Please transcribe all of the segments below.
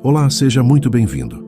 Olá, seja muito bem-vindo.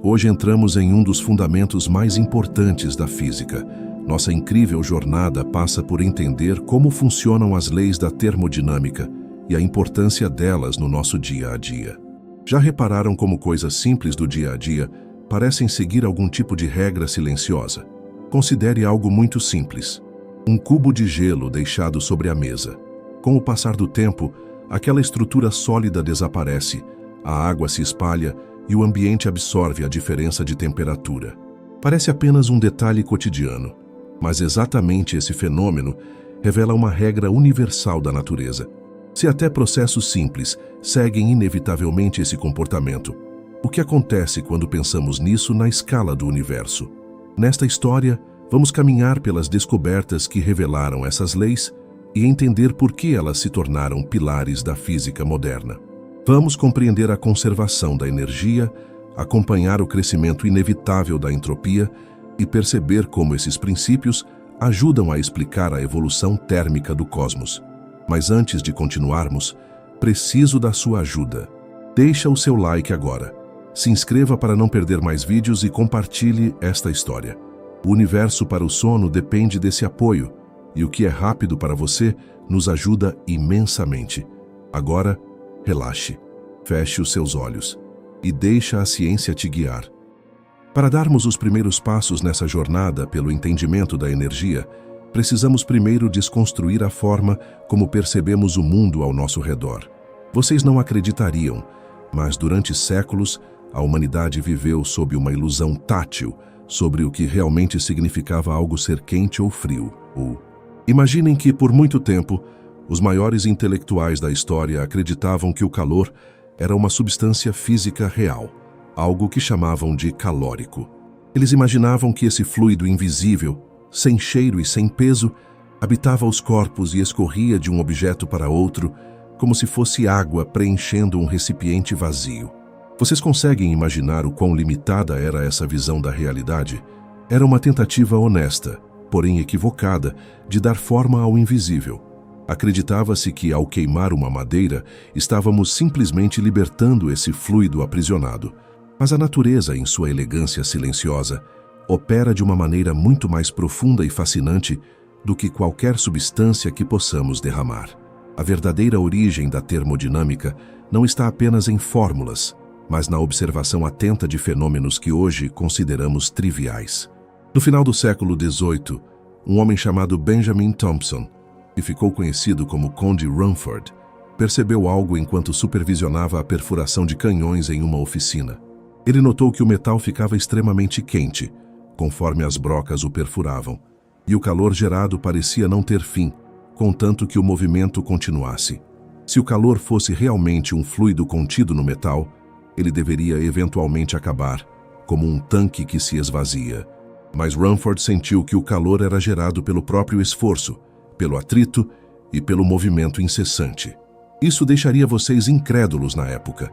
Hoje entramos em um dos fundamentos mais importantes da física. Nossa incrível jornada passa por entender como funcionam as leis da termodinâmica e a importância delas no nosso dia a dia. Já repararam como coisas simples do dia a dia parecem seguir algum tipo de regra silenciosa? Considere algo muito simples: um cubo de gelo deixado sobre a mesa. Com o passar do tempo, aquela estrutura sólida desaparece, a água se espalha e o ambiente absorve a diferença de temperatura. Parece apenas um detalhe cotidiano, mas exatamente esse fenômeno revela uma regra universal da natureza. Se até processos simples seguem inevitavelmente esse comportamento, o que acontece quando pensamos nisso na escala do universo? Nesta história, vamos caminhar pelas descobertas que revelaram essas leis e entender por que elas se tornaram pilares da física moderna. Vamos compreender a conservação da energia, acompanhar o crescimento inevitável da entropia e perceber como esses princípios ajudam a explicar a evolução térmica do cosmos. Mas antes de continuarmos, preciso da sua ajuda. Deixa o seu like agora. Se inscreva para não perder mais vídeos e compartilhe esta história. O universo para o sono depende desse apoio, e o que é rápido para você nos ajuda imensamente. Agora, relaxe, feche os seus olhos e deixa a ciência te guiar. Para darmos os primeiros passos nessa jornada pelo entendimento da energia, precisamos primeiro desconstruir a forma como percebemos o mundo ao nosso redor. Vocês não acreditariam, mas durante séculos, a humanidade viveu sob uma ilusão tátil sobre o que realmente significava algo ser quente ou frio. Imaginem que, por muito tempo, os maiores intelectuais da história acreditavam que o calor era uma substância física real, algo que chamavam de calórico. Eles imaginavam que esse fluido invisível, sem cheiro e sem peso, habitava os corpos e escorria de um objeto para outro, como se fosse água preenchendo um recipiente vazio. Vocês conseguem imaginar o quão limitada era essa visão da realidade? Era uma tentativa honesta, porém equivocada, de dar forma ao invisível. Acreditava-se que, ao queimar uma madeira, estávamos simplesmente libertando esse fluido aprisionado. Mas a natureza, em sua elegância silenciosa, opera de uma maneira muito mais profunda e fascinante do que qualquer substância que possamos derramar. A verdadeira origem da termodinâmica não está apenas em fórmulas, mas na observação atenta de fenômenos que hoje consideramos triviais. No final do século XVIII, um homem chamado Benjamin Thompson, que ficou conhecido como Conde Rumford, percebeu algo enquanto supervisionava a perfuração de canhões em uma oficina. Ele notou que o metal ficava extremamente quente, conforme as brocas o perfuravam, e o calor gerado parecia não ter fim, contanto que o movimento continuasse. Se o calor fosse realmente um fluido contido no metal, ele deveria eventualmente acabar, como um tanque que se esvazia. Mas Rumford sentiu que o calor era gerado pelo próprio esforço, pelo atrito e pelo movimento incessante. Isso deixaria vocês incrédulos na época.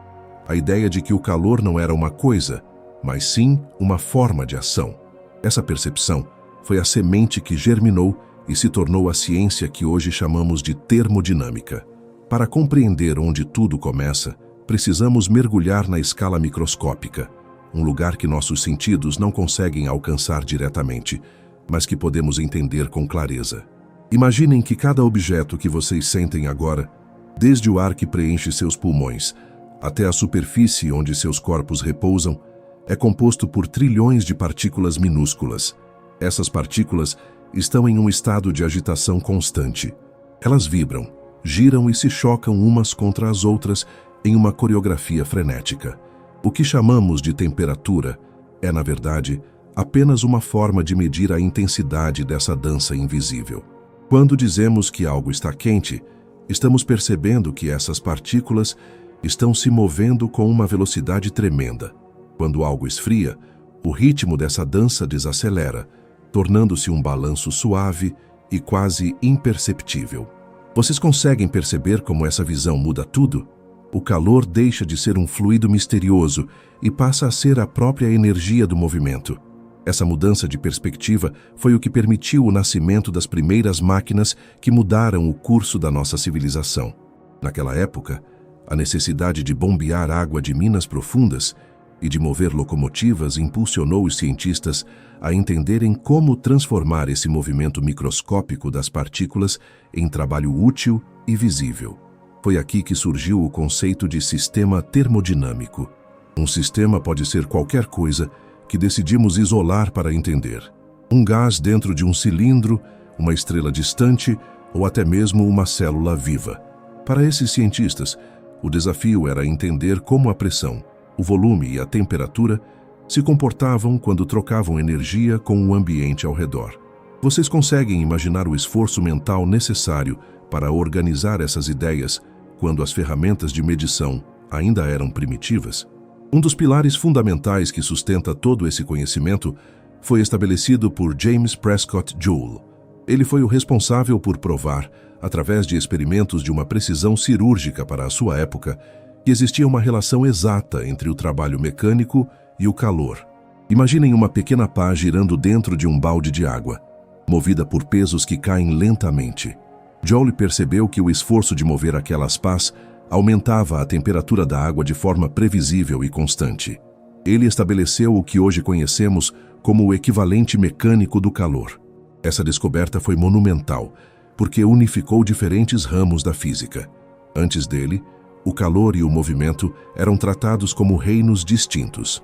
A ideia de que o calor não era uma coisa, mas sim uma forma de ação. Essa percepção foi a semente que germinou e se tornou a ciência que hoje chamamos de termodinâmica. Para compreender onde tudo começa, precisamos mergulhar na escala microscópica, um lugar que nossos sentidos não conseguem alcançar diretamente, mas que podemos entender com clareza. Imaginem que cada objeto que vocês sentem agora, desde o ar que preenche seus pulmões até a superfície onde seus corpos repousam, é composto por trilhões de partículas minúsculas. Essas partículas estão em um estado de agitação constante. Elas vibram, giram e se chocam umas contra as outras em uma coreografia frenética. O que chamamos de temperatura é, na verdade, apenas uma forma de medir a intensidade dessa dança invisível. Quando dizemos que algo está quente, estamos percebendo que essas partículas estão se movendo com uma velocidade tremenda. Quando algo esfria, o ritmo dessa dança desacelera, tornando-se um balanço suave e quase imperceptível. Vocês conseguem perceber como essa visão muda tudo? O calor deixa de ser um fluido misterioso e passa a ser a própria energia do movimento. Essa mudança de perspectiva foi o que permitiu o nascimento das primeiras máquinas que mudaram o curso da nossa civilização. Naquela época, A necessidade de bombear água de minas profundas e de mover locomotivas impulsionou os cientistas a entenderem como transformar esse movimento microscópico das partículas em trabalho útil e visível. Foi aqui que surgiu o conceito de sistema termodinâmico. Um sistema pode ser qualquer coisa que decidimos isolar para entender. Um gás dentro de um cilindro, uma estrela distante ou até mesmo uma célula viva. Para esses cientistas, o desafio era entender como a pressão, o volume e a temperatura se comportavam quando trocavam energia com o ambiente ao redor. Vocês conseguem imaginar o esforço mental necessário para organizar essas ideias quando as ferramentas de medição ainda eram primitivas? Um dos pilares fundamentais que sustenta todo esse conhecimento foi estabelecido por James Prescott Joule. Ele foi o responsável por provar, através de experimentos de uma precisão cirúrgica para a sua época, que existia uma relação exata entre o trabalho mecânico e o calor. Imaginem uma pequena pá girando dentro de um balde de água, movida por pesos que caem lentamente. Joule percebeu que o esforço de mover aquelas pás aumentava a temperatura da água de forma previsível e constante. Ele estabeleceu o que hoje conhecemos como o equivalente mecânico do calor. Essa descoberta foi monumental, porque unificou diferentes ramos da física. Antes dele, o calor e o movimento eram tratados como reinos distintos.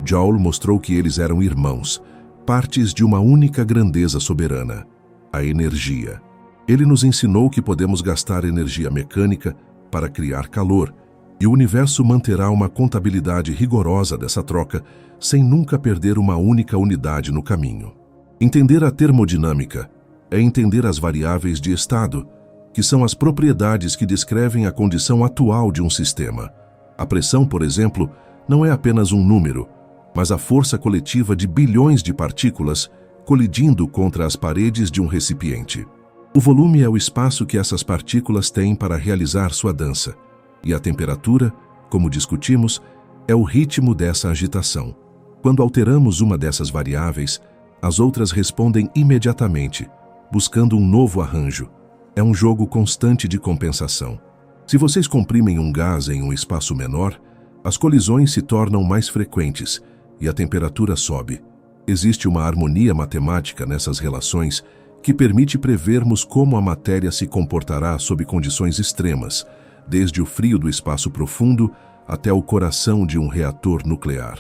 Joule mostrou que eles eram irmãos, partes de uma única grandeza soberana, a energia. Ele nos ensinou que podemos gastar energia mecânica para criar calor, e o universo manterá uma contabilidade rigorosa dessa troca, sem nunca perder uma única unidade no caminho. Entender a termodinâmica é entender as variáveis de estado, que são as propriedades que descrevem a condição atual de um sistema. A pressão, por exemplo, não é apenas um número, mas a força coletiva de bilhões de partículas colidindo contra as paredes de um recipiente. O volume é o espaço que essas partículas têm para realizar sua dança, e a temperatura, como discutimos, é o ritmo dessa agitação. Quando alteramos uma dessas variáveis, as outras respondem imediatamente, buscando um novo arranjo. É um jogo constante de compensação. Se vocês comprimem um gás em um espaço menor, as colisões se tornam mais frequentes e a temperatura sobe. Existe uma harmonia matemática nessas relações que permite prevermos como a matéria se comportará sob condições extremas, desde o frio do espaço profundo até o coração de um reator nuclear.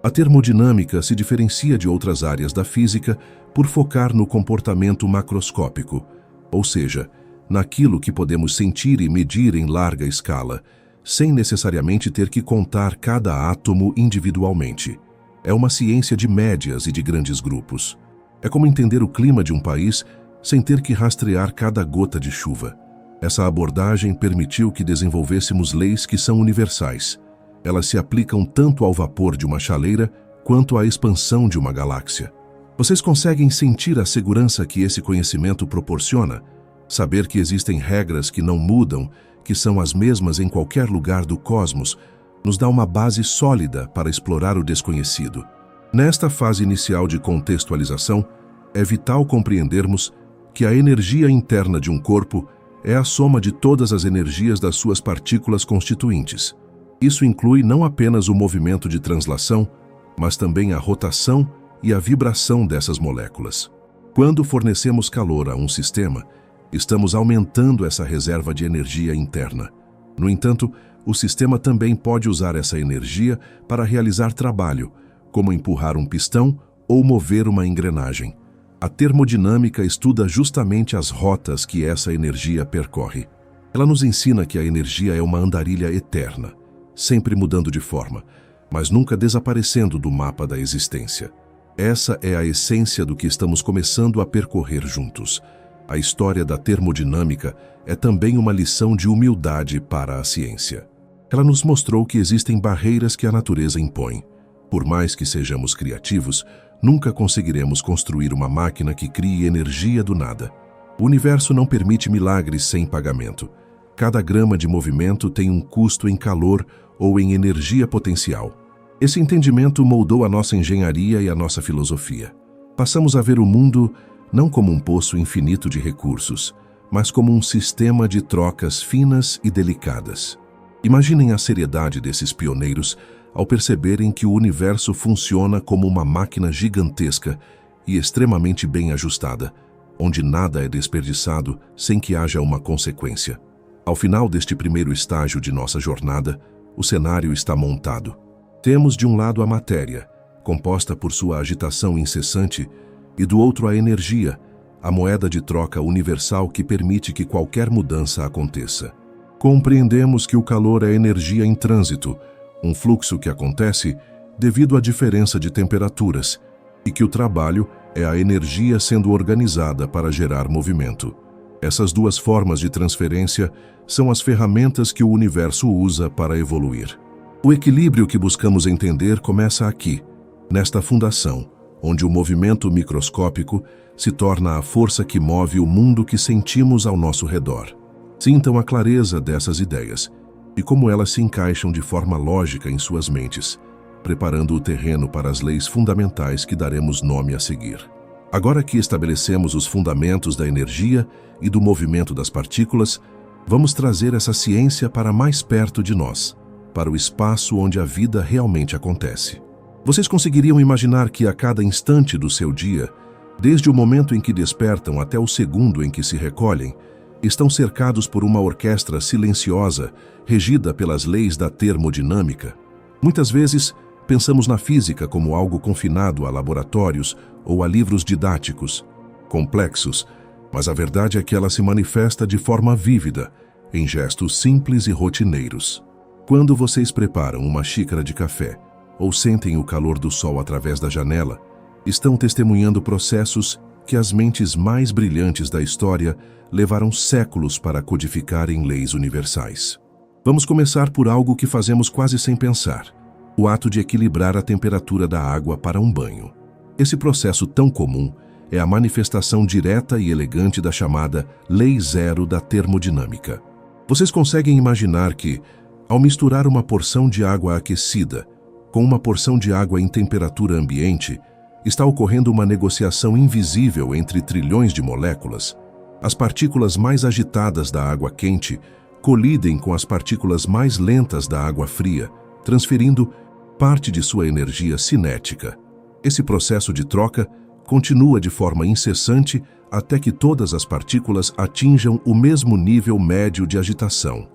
A termodinâmica se diferencia de outras áreas da física por focar no comportamento macroscópico, ou seja, naquilo que podemos sentir e medir em larga escala, sem necessariamente ter que contar cada átomo individualmente. É uma ciência de médias e de grandes grupos. É como entender o clima de um país sem ter que rastrear cada gota de chuva. Essa abordagem permitiu que desenvolvêssemos leis que são universais. Elas se aplicam tanto ao vapor de uma chaleira quanto à expansão de uma galáxia. Vocês conseguem sentir a segurança que esse conhecimento proporciona? Saber que existem regras que não mudam, que são as mesmas em qualquer lugar do cosmos, nos dá uma base sólida para explorar o desconhecido. Nesta fase inicial de contextualização, é vital compreendermos que a energia interna de um corpo é a soma de todas as energias das suas partículas constituintes. Isso inclui não apenas o movimento de translação, mas também a rotação e a vibração dessas moléculas. Quando fornecemos calor a um sistema, estamos aumentando essa reserva de energia interna. No entanto, o sistema também pode usar essa energia para realizar trabalho, como empurrar um pistão ou mover uma engrenagem. A termodinâmica estuda justamente as rotas que essa energia percorre. Ela nos ensina que a energia é uma andarilha eterna, sempre mudando de forma, mas nunca desaparecendo do mapa da existência. Essa é a essência do que estamos começando a percorrer juntos. A história da termodinâmica é também uma lição de humildade para a ciência. Ela nos mostrou que existem barreiras que a natureza impõe. Por mais que sejamos criativos, nunca conseguiremos construir uma máquina que crie energia do nada. O universo não permite milagres sem pagamento. Cada grama de movimento tem um custo em calor ou em energia potencial. Esse entendimento moldou a nossa engenharia e a nossa filosofia. Passamos a ver o mundo não como um poço infinito de recursos, mas como um sistema de trocas finas e delicadas. Imaginem a seriedade desses pioneiros ao perceberem que o universo funciona como uma máquina gigantesca e extremamente bem ajustada, onde nada é desperdiçado sem que haja uma consequência. Ao final deste primeiro estágio de nossa jornada, o cenário está montado. Temos de um lado a matéria, composta por sua agitação incessante, e do outro a energia, a moeda de troca universal que permite que qualquer mudança aconteça. Compreendemos que o calor é energia em trânsito, um fluxo que acontece devido à diferença de temperaturas, e que o trabalho é a energia sendo organizada para gerar movimento. Essas duas formas de transferência são as ferramentas que o universo usa para evoluir. O equilíbrio que buscamos entender começa aqui, nesta fundação, onde o movimento microscópico se torna a força que move o mundo que sentimos ao nosso redor. Sintam a clareza dessas ideias e como elas se encaixam de forma lógica em suas mentes, preparando o terreno para as leis fundamentais que daremos nome a seguir. Agora que estabelecemos os fundamentos da energia e do movimento das partículas, vamos trazer essa ciência para mais perto de nós, para o espaço onde a vida realmente acontece. Vocês conseguiriam imaginar que a cada instante do seu dia, desde o momento em que despertam até o segundo em que se recolhem, estão cercados por uma orquestra silenciosa, regida pelas leis da termodinâmica? Muitas vezes, pensamos na física como algo confinado a laboratórios ou a livros didáticos, complexos, mas a verdade é que ela se manifesta de forma vívida, em gestos simples e rotineiros. Quando vocês preparam uma xícara de café ou sentem o calor do sol através da janela, estão testemunhando processos que as mentes mais brilhantes da história levaram séculos para codificar em leis universais. Vamos começar por algo que fazemos quase sem pensar: o ato de equilibrar a temperatura da água para um banho. Esse processo tão comum é a manifestação direta e elegante da chamada Lei Zero da termodinâmica. Vocês conseguem imaginar que, ao misturar uma porção de água aquecida com uma porção de água em temperatura ambiente, está ocorrendo uma negociação invisível entre trilhões de moléculas? As partículas mais agitadas da água quente colidem com as partículas mais lentas da água fria, transferindo parte de sua energia cinética. Esse processo de troca continua de forma incessante até que todas as partículas atinjam o mesmo nível médio de agitação.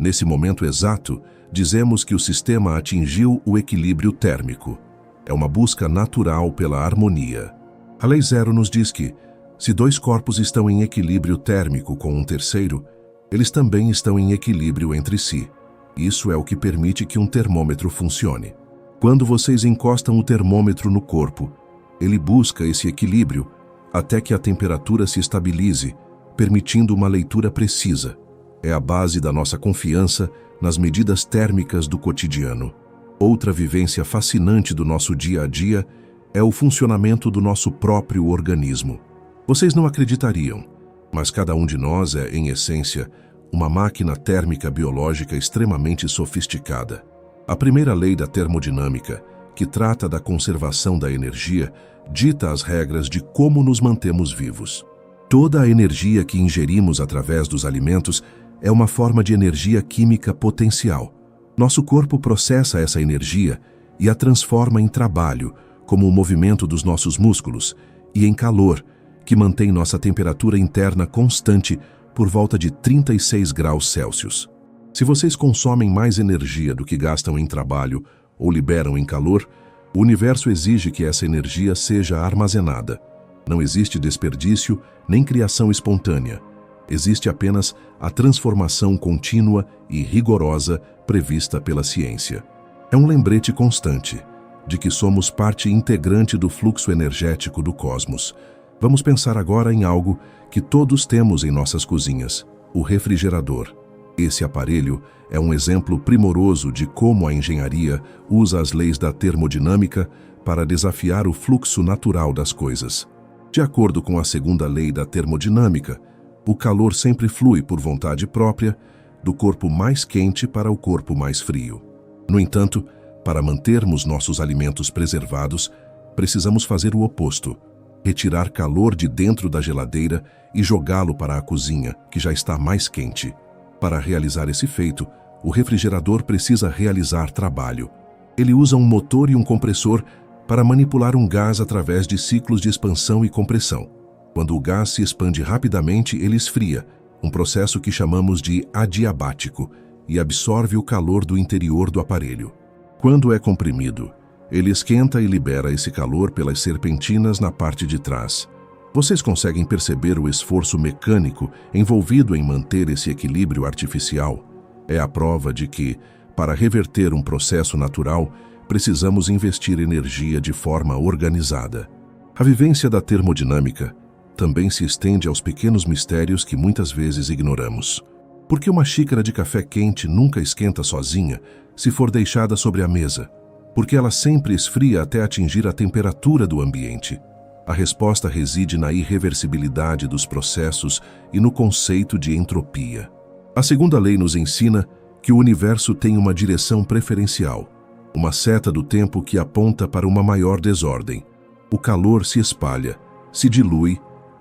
Nesse momento exato, dizemos que o sistema atingiu o equilíbrio térmico. É uma busca natural pela harmonia. A Lei Zero nos diz que, se dois corpos estão em equilíbrio térmico com um terceiro, eles também estão em equilíbrio entre si. Isso é o que permite que um termômetro funcione. Quando vocês encostam o termômetro no corpo, ele busca esse equilíbrio até que a temperatura se estabilize, permitindo uma leitura precisa. É a base da nossa confiança nas medidas térmicas do cotidiano. Outra vivência fascinante do nosso dia a dia é o funcionamento do nosso próprio organismo. Vocês não acreditariam, mas cada um de nós é, em essência, uma máquina térmica biológica extremamente sofisticada. A primeira lei da termodinâmica, que trata da conservação da energia, dita as regras de como nos mantemos vivos. Toda a energia que ingerimos através dos alimentos é uma forma de energia química potencial. Nosso corpo processa essa energia e a transforma em trabalho, como o movimento dos nossos músculos, e em calor, que mantém nossa temperatura interna constante por volta de 36 graus Celsius. Se vocês consomem mais energia do que gastam em trabalho ou liberam em calor, o universo exige que essa energia seja armazenada. Não existe desperdício nem criação espontânea. Existe apenas a transformação contínua e rigorosa prevista pela ciência. É um lembrete constante de que somos parte integrante do fluxo energético do cosmos. Vamos pensar agora em algo que todos temos em nossas cozinhas: o refrigerador. Esse aparelho é um exemplo primoroso de como a engenharia usa as leis da termodinâmica para desafiar o fluxo natural das coisas. De acordo com a segunda lei da termodinâmica, o calor sempre flui por vontade própria, do corpo mais quente para o corpo mais frio. No entanto, para mantermos nossos alimentos preservados, precisamos fazer o oposto: retirar calor de dentro da geladeira e jogá-lo para a cozinha, que já está mais quente. Para realizar esse feito, o refrigerador precisa realizar trabalho. Ele usa um motor e um compressor para manipular um gás através de ciclos de expansão e compressão. Quando o gás se expande rapidamente, ele esfria, um processo que chamamos de adiabático, e absorve o calor do interior do aparelho. Quando é comprimido, ele esquenta e libera esse calor pelas serpentinas na parte de trás. Vocês conseguem perceber o esforço mecânico envolvido em manter esse equilíbrio artificial? É a prova de que, para reverter um processo natural, precisamos investir energia de forma organizada. A vivência da termodinâmica também se estende aos pequenos mistérios que muitas vezes ignoramos. Por que uma xícara de café quente nunca esquenta sozinha se for deixada sobre a mesa? Porque ela sempre esfria até atingir a temperatura do ambiente. A resposta reside na irreversibilidade dos processos e no conceito de entropia. A segunda lei nos ensina que o universo tem uma direção preferencial, uma seta do tempo que aponta para uma maior desordem. O calor se espalha, se dilui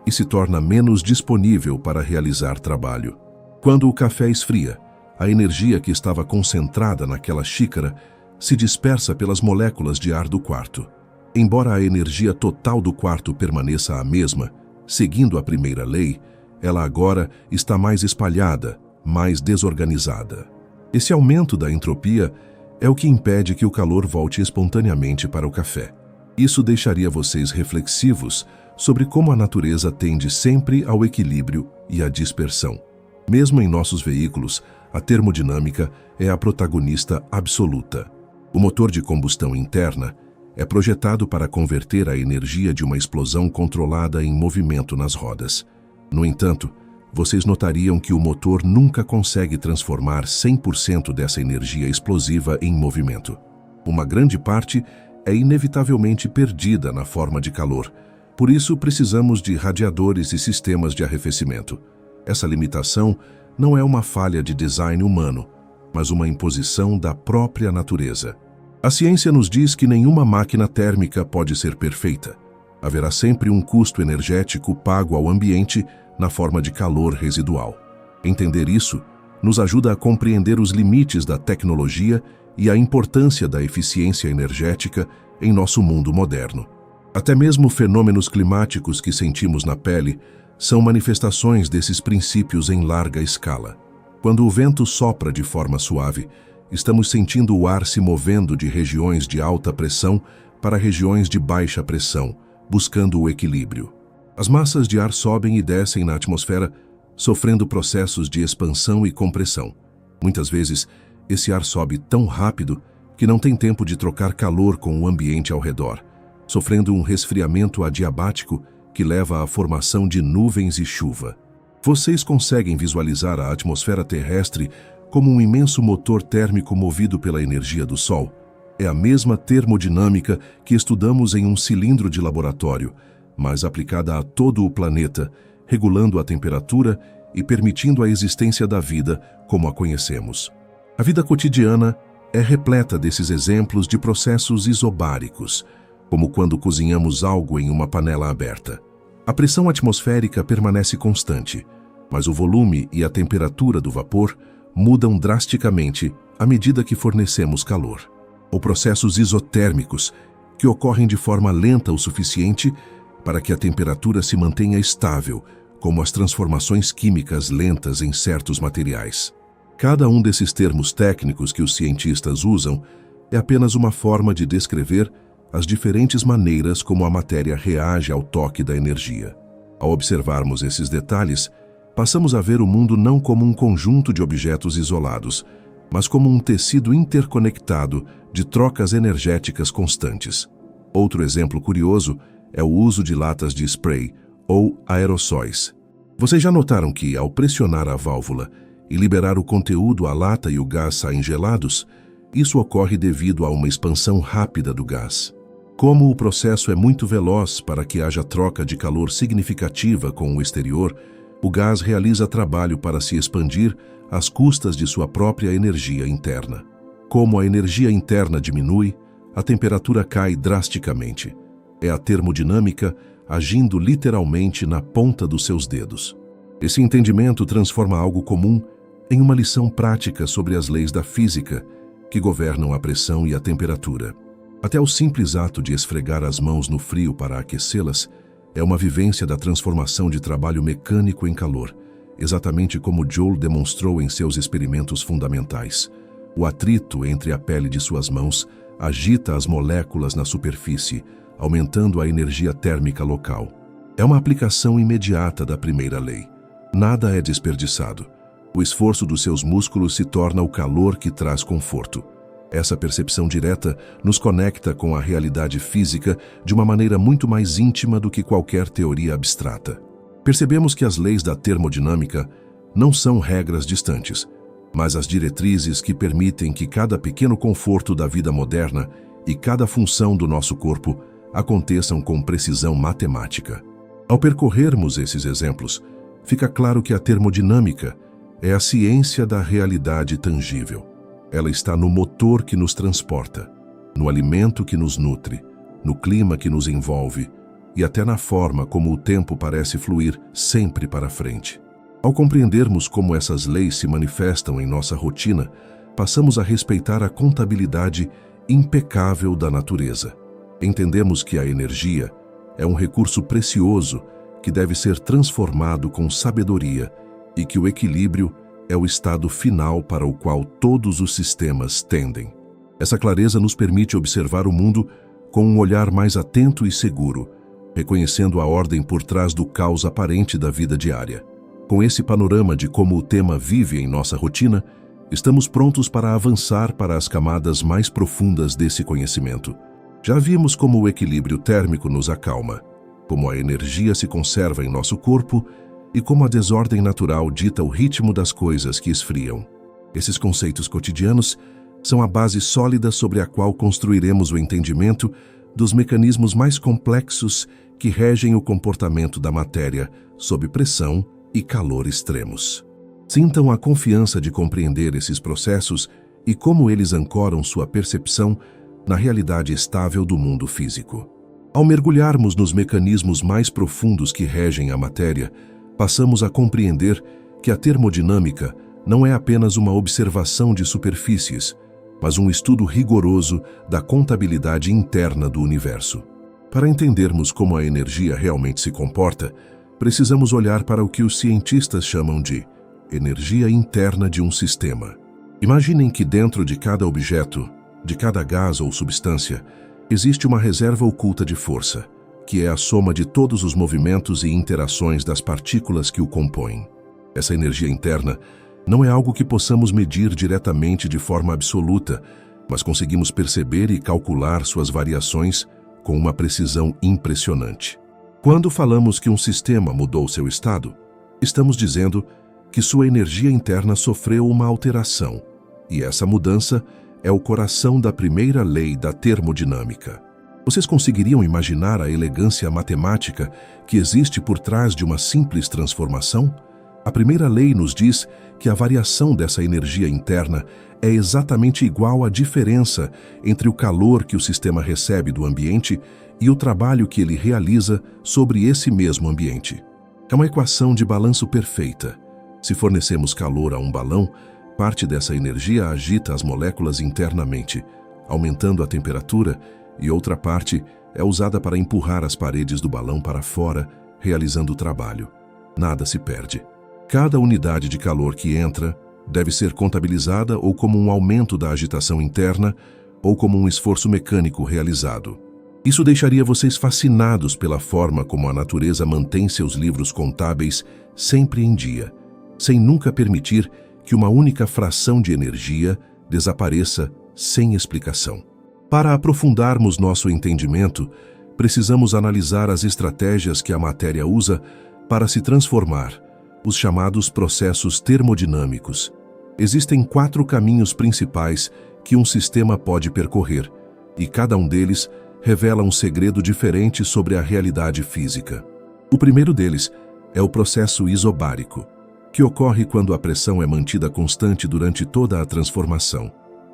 e se torna menos disponível para realizar trabalho. Quando o café esfria, a energia que estava concentrada naquela xícara se dispersa pelas moléculas de ar do quarto. Embora a energia total do quarto permaneça a mesma, seguindo a primeira lei, ela agora está mais espalhada, mais desorganizada. Esse aumento da entropia é o que impede que o calor volte espontaneamente para o café. Isso deixaria vocês reflexivos sobre como a natureza tende sempre ao equilíbrio e à dispersão. Mesmo em nossos veículos, a termodinâmica é a protagonista absoluta. O motor de combustão interna é projetado para converter a energia de uma explosão controlada em movimento nas rodas. No entanto, vocês notariam que o motor nunca consegue transformar 100% dessa energia explosiva em movimento. Uma grande parte é inevitavelmente perdida na forma de calor. Por isso, precisamos de radiadores e sistemas de arrefecimento. Essa limitação não é uma falha de design humano, mas uma imposição da própria natureza. A ciência nos diz que nenhuma máquina térmica pode ser perfeita. Haverá sempre um custo energético pago ao ambiente na forma de calor residual. Entender isso nos ajuda a compreender os limites da tecnologia e a importância da eficiência energética em nosso mundo moderno. Até mesmo fenômenos climáticos que sentimos na pele são manifestações desses princípios em larga escala. Quando o vento sopra de forma suave, estamos sentindo o ar se movendo de regiões de alta pressão para regiões de baixa pressão, buscando o equilíbrio. As massas de ar sobem e descem na atmosfera, sofrendo processos de expansão e compressão. Muitas vezes, esse ar sobe tão rápido que não tem tempo de trocar calor com o ambiente ao redor, sofrendo um resfriamento adiabático que leva à formação de nuvens e chuva. Vocês conseguem visualizar a atmosfera terrestre como um imenso motor térmico movido pela energia do Sol? É a mesma termodinâmica que estudamos em um cilindro de laboratório, mas aplicada a todo o planeta, regulando a temperatura e permitindo a existência da vida como a conhecemos. A vida cotidiana é repleta desses exemplos de processos isobáricos, como quando cozinhamos algo em uma panela aberta. A pressão atmosférica permanece constante, mas o volume e a temperatura do vapor mudam drasticamente à medida que fornecemos calor. Ou processos isotérmicos, que ocorrem de forma lenta o suficiente para que a temperatura se mantenha estável, como as transformações químicas lentas em certos materiais. Cada um desses termos técnicos que os cientistas usam é apenas uma forma de descrever as diferentes maneiras como a matéria reage ao toque da energia. Ao observarmos esses detalhes, passamos a ver o mundo não como um conjunto de objetos isolados, mas como um tecido interconectado de trocas energéticas constantes. Outro exemplo curioso é o uso de latas de spray ou aerossóis. Vocês já notaram que, ao pressionar a válvula e liberar o conteúdo, a lata e o gás saem gelados? Isso ocorre devido a uma expansão rápida do gás. Como o processo é muito veloz para que haja troca de calor significativa com o exterior, o gás realiza trabalho para se expandir às custas de sua própria energia interna. Como a energia interna diminui, a temperatura cai drasticamente. É a termodinâmica agindo literalmente na ponta dos seus dedos. Esse entendimento transforma algo comum em uma lição prática sobre as leis da física que governam a pressão e a temperatura. Até o simples ato de esfregar as mãos no frio para aquecê-las é uma vivência da transformação de trabalho mecânico em calor, exatamente como Joule demonstrou em seus experimentos fundamentais. O atrito entre a pele de suas mãos agita as moléculas na superfície, aumentando a energia térmica local. É uma aplicação imediata da primeira lei. Nada é desperdiçado. O esforço dos seus músculos se torna o calor que traz conforto. Essa percepção direta nos conecta com a realidade física de uma maneira muito mais íntima do que qualquer teoria abstrata. Percebemos que as leis da termodinâmica não são regras distantes, mas as diretrizes que permitem que cada pequeno conforto da vida moderna e cada função do nosso corpo aconteçam com precisão matemática. Ao percorrermos esses exemplos, fica claro que a termodinâmica é a ciência da realidade tangível. Ela está no motor que nos transporta, no alimento que nos nutre, no clima que nos envolve e até na forma como o tempo parece fluir sempre para frente. Ao compreendermos como essas leis se manifestam em nossa rotina, passamos a respeitar a contabilidade impecável da natureza. Entendemos que a energia é um recurso precioso que deve ser transformado com sabedoria e que o equilíbrio é o estado final para o qual todos os sistemas tendem. Essa clareza nos permite observar o mundo com um olhar mais atento e seguro, reconhecendo a ordem por trás do caos aparente da vida diária. Com esse panorama de como o tema vive em nossa rotina, estamos prontos para avançar para as camadas mais profundas desse conhecimento. Já vimos como o equilíbrio térmico nos acalma, como a energia se conserva em nosso corpo e como a desordem natural dita o ritmo das coisas que esfriam. Esses conceitos cotidianos são a base sólida sobre a qual construiremos o entendimento dos mecanismos mais complexos que regem o comportamento da matéria sob pressão e calor extremos. Sintam a confiança de compreender esses processos e como eles ancoram sua percepção na realidade estável do mundo físico. Ao mergulharmos nos mecanismos mais profundos que regem a matéria, passamos a compreender que a termodinâmica não é apenas uma observação de superfícies, mas um estudo rigoroso da contabilidade interna do universo. Para entendermos como a energia realmente se comporta, precisamos olhar para o que os cientistas chamam de energia interna de um sistema. Imaginem que dentro de cada objeto, de cada gás ou substância, existe uma reserva oculta de força, que é a soma de todos os movimentos e interações das partículas que o compõem. Essa energia interna não é algo que possamos medir diretamente de forma absoluta, mas conseguimos perceber e calcular suas variações com uma precisão impressionante. Quando falamos que um sistema mudou seu estado, estamos dizendo que sua energia interna sofreu uma alteração, e essa mudança é o coração da primeira lei da termodinâmica. Vocês conseguiriam imaginar a elegância matemática que existe por trás de uma simples transformação? A primeira lei nos diz que a variação dessa energia interna é exatamente igual à diferença entre o calor que o sistema recebe do ambiente e o trabalho que ele realiza sobre esse mesmo ambiente. É uma equação de balanço perfeita. Se fornecemos calor a um balão, parte dessa energia agita as moléculas internamente, aumentando a temperatura, e outra parte é usada para empurrar as paredes do balão para fora, realizando o trabalho. Nada se perde. Cada unidade de calor que entra deve ser contabilizada ou como um aumento da agitação interna ou como um esforço mecânico realizado. Isso deixaria vocês fascinados pela forma como a natureza mantém seus livros contábeis sempre em dia, sem nunca permitir que uma única fração de energia desapareça sem explicação. Para aprofundarmos nosso entendimento, precisamos analisar as estratégias que a matéria usa para se transformar, os chamados processos termodinâmicos. Existem 4 caminhos principais que um sistema pode percorrer, e cada um deles revela um segredo diferente sobre a realidade física. O primeiro deles é o processo isobárico, que ocorre quando a pressão é mantida constante durante toda a transformação.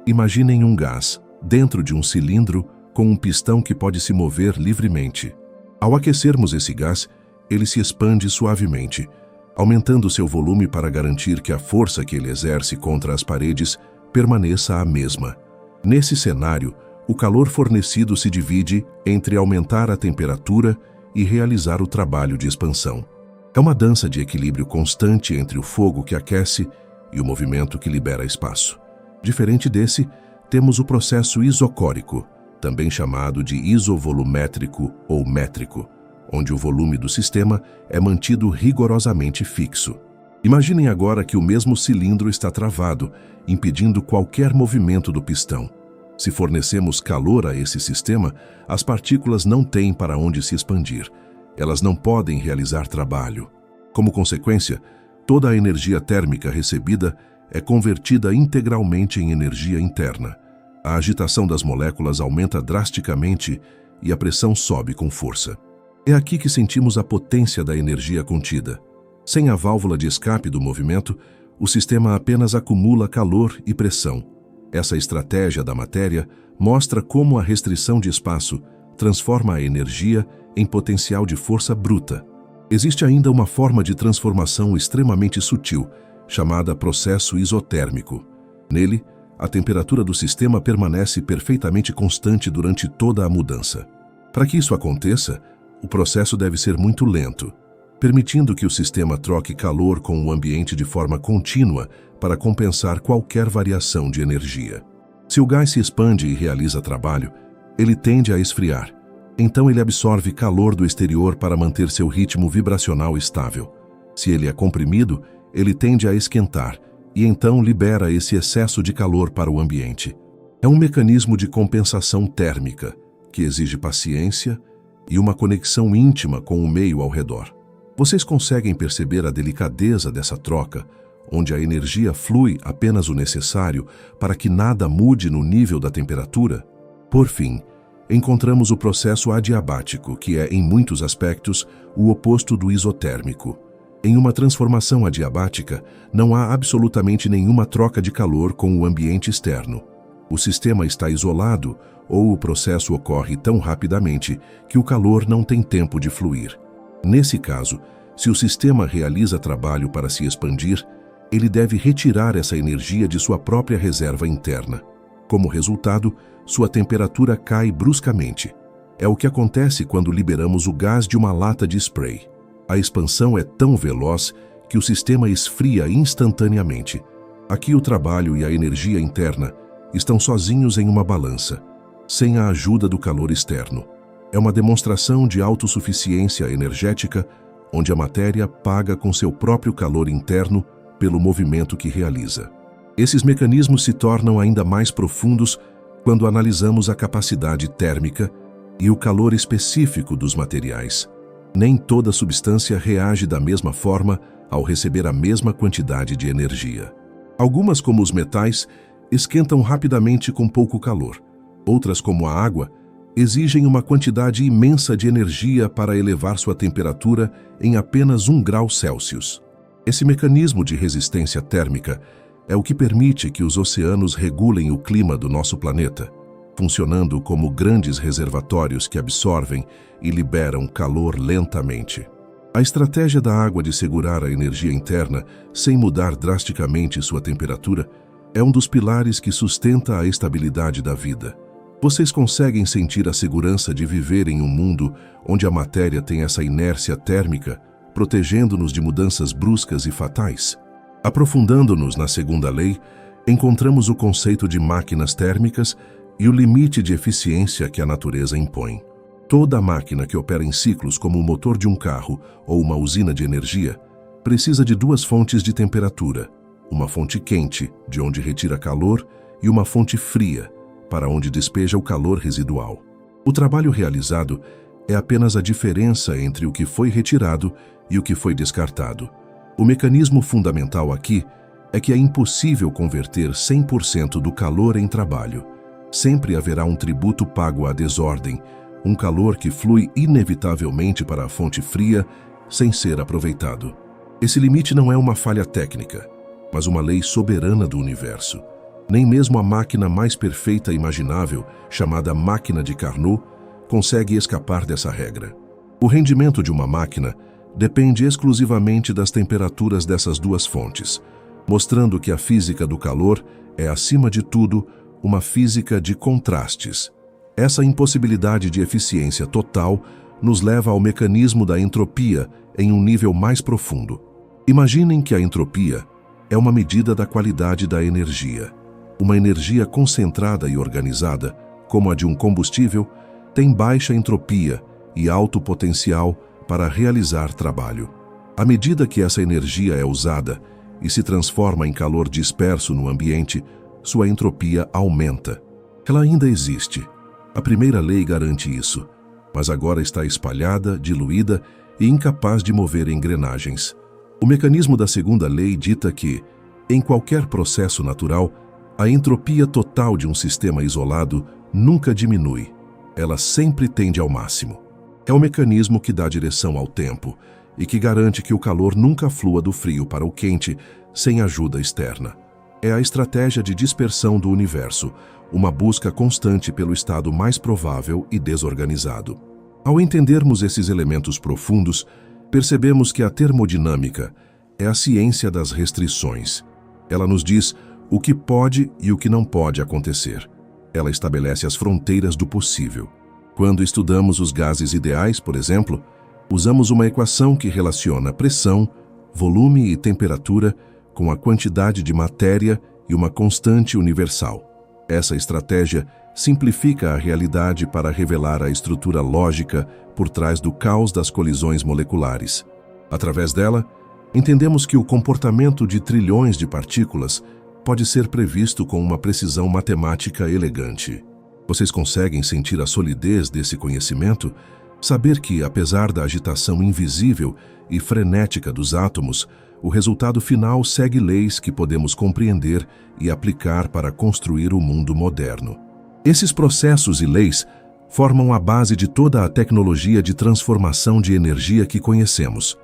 Imaginem um gás dentro de um cilindro com um pistão que pode se mover livremente. Ao aquecermos esse gás, ele se expande suavemente, aumentando seu volume para garantir que a força que ele exerce contra as paredes permaneça a mesma. Nesse cenário, o calor fornecido se divide entre aumentar a temperatura e realizar o trabalho de expansão. É uma dança de equilíbrio constante entre o fogo que aquece e o movimento que libera espaço. Diferente desse, temos o processo isocórico, também chamado de isovolumétrico ou métrico, onde o volume do sistema é mantido rigorosamente fixo. Imaginem agora que o mesmo cilindro está travado, impedindo qualquer movimento do pistão. Se fornecemos calor a esse sistema, as partículas não têm para onde se expandir. Elas não podem realizar trabalho. Como consequência, toda a energia térmica recebida é convertida integralmente em energia interna. A agitação das moléculas aumenta drasticamente e a pressão sobe com força. É aqui que sentimos a potência da energia contida. Sem a válvula de escape do movimento, o sistema apenas acumula calor e pressão. Essa estratégia da matéria mostra como a restrição de espaço transforma a energia em potencial de força bruta. Existe ainda uma forma de transformação extremamente sutil, chamada processo isotérmico. Nele, a temperatura do sistema permanece perfeitamente constante durante toda a mudança. Para que isso aconteça, o processo deve ser muito lento, permitindo que o sistema troque calor com o ambiente de forma contínua para compensar qualquer variação de energia. Se o gás se expande e realiza trabalho, ele tende a esfriar. Então ele absorve calor do exterior para manter seu ritmo vibracional estável. Se ele é comprimido, ele tende a esquentar e então libera esse excesso de calor para o ambiente. É um mecanismo de compensação térmica que exige paciência e uma conexão íntima com o meio ao redor. Vocês conseguem perceber a delicadeza dessa troca, onde a energia flui apenas o necessário para que nada mude no nível da temperatura? Por fim, encontramos o processo adiabático, que é, em muitos aspectos, o oposto do isotérmico. Em uma transformação adiabática, não há absolutamente nenhuma troca de calor com o ambiente externo. O sistema está isolado ou o processo ocorre tão rapidamente que o calor não tem tempo de fluir. Nesse caso, se o sistema realiza trabalho para se expandir, ele deve retirar essa energia de sua própria reserva interna. Como resultado, sua temperatura cai bruscamente. É o que acontece quando liberamos o gás de uma lata de spray. A expansão é tão veloz que o sistema esfria instantaneamente. Aqui o trabalho e a energia interna estão sozinhos em uma balança, sem a ajuda do calor externo. É uma demonstração de autossuficiência energética, onde a matéria paga com seu próprio calor interno pelo movimento que realiza. Esses mecanismos se tornam ainda mais profundos quando analisamos a capacidade térmica e o calor específico dos materiais. Nem toda substância reage da mesma forma ao receber a mesma quantidade de energia. Algumas, como os metais, esquentam rapidamente com pouco calor. Outras, como a água, exigem uma quantidade imensa de energia para elevar sua temperatura em apenas 1 grau Celsius. Esse mecanismo de resistência térmica é o que permite que os oceanos regulem o clima do nosso planeta, funcionando como grandes reservatórios que absorvem e liberam calor lentamente. A estratégia da água de segurar a energia interna sem mudar drasticamente sua temperatura é um dos pilares que sustenta a estabilidade da vida. Vocês conseguem sentir a segurança de viver em um mundo onde a matéria tem essa inércia térmica, protegendo-nos de mudanças bruscas e fatais? Aprofundando-nos na segunda lei, encontramos o conceito de máquinas térmicas e o limite de eficiência que a natureza impõe. Toda máquina que opera em ciclos como o motor de um carro ou uma usina de energia precisa de 2 fontes de temperatura, uma fonte quente, de onde retira calor, e uma fonte fria, para onde despeja o calor residual. O trabalho realizado é apenas a diferença entre o que foi retirado e o que foi descartado. O mecanismo fundamental aqui é que é impossível converter 100% do calor em trabalho. Sempre haverá um tributo pago à desordem, um calor que flui inevitavelmente para a fonte fria sem ser aproveitado. Esse limite não é uma falha técnica, mas uma lei soberana do universo. Nem mesmo a máquina mais perfeita imaginável, chamada máquina de Carnot, consegue escapar dessa regra. O rendimento de uma máquina depende exclusivamente das temperaturas dessas duas fontes, mostrando que a física do calor é, acima de tudo, uma física de contrastes. Essa impossibilidade de eficiência total nos leva ao mecanismo da entropia em um nível mais profundo. Imaginem que a entropia é uma medida da qualidade da energia. Uma energia concentrada e organizada, como a de um combustível, tem baixa entropia e alto potencial para realizar trabalho. À medida que essa energia é usada e se transforma em calor disperso no ambiente, sua entropia aumenta. Ela ainda existe. A primeira lei garante isso, mas agora está espalhada, diluída e incapaz de mover engrenagens. O mecanismo da segunda lei dita que, em qualquer processo natural, a entropia total de um sistema isolado nunca diminui. Ela sempre tende ao máximo. É o mecanismo que dá direção ao tempo e que garante que o calor nunca flua do frio para o quente sem ajuda externa. É a estratégia de dispersão do universo, uma busca constante pelo estado mais provável e desorganizado. Ao entendermos esses elementos profundos, percebemos que a termodinâmica é a ciência das restrições. Ela nos diz o que pode e o que não pode acontecer. Ela estabelece as fronteiras do possível. Quando estudamos os gases ideais, por exemplo, usamos uma equação que relaciona pressão, volume e temperatura com a quantidade de matéria e uma constante universal. Essa estratégia simplifica a realidade para revelar a estrutura lógica por trás do caos das colisões moleculares. Através dela, entendemos que o comportamento de trilhões de partículas pode ser previsto com uma precisão matemática elegante. Vocês conseguem sentir a solidez desse conhecimento? Saber que, apesar da agitação invisível e frenética dos átomos, o resultado final segue leis que podemos compreender e aplicar para construir o mundo moderno. Esses processos e leis formam a base de toda a tecnologia de transformação de energia que conhecemos.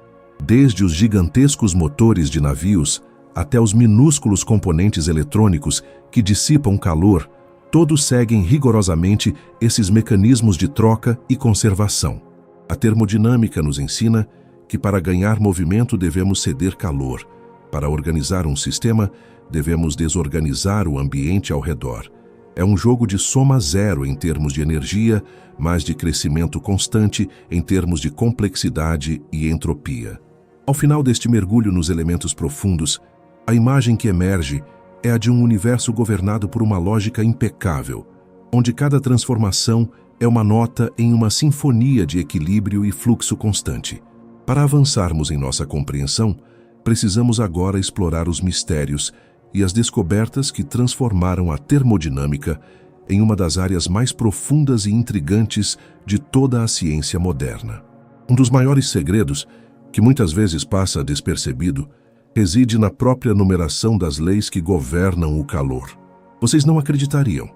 Desde os gigantescos motores de navios até os minúsculos componentes eletrônicos que dissipam calor, todos seguem rigorosamente esses mecanismos de troca e conservação. A termodinâmica nos ensina que para ganhar movimento devemos ceder calor. Para organizar um sistema, devemos desorganizar o ambiente ao redor. É um jogo de soma zero em termos de energia, mas de crescimento constante em termos de complexidade e entropia. Ao final deste mergulho nos elementos profundos, a imagem que emerge é a de um universo governado por uma lógica impecável, onde cada transformação é uma nota em uma sinfonia de equilíbrio e fluxo constante. Para avançarmos em nossa compreensão, precisamos agora explorar os mistérios e as descobertas que transformaram a termodinâmica em uma das áreas mais profundas e intrigantes de toda a ciência moderna. Um dos maiores segredos, que muitas vezes passa despercebido, reside na própria numeração das leis que governam o calor. Vocês não acreditariam,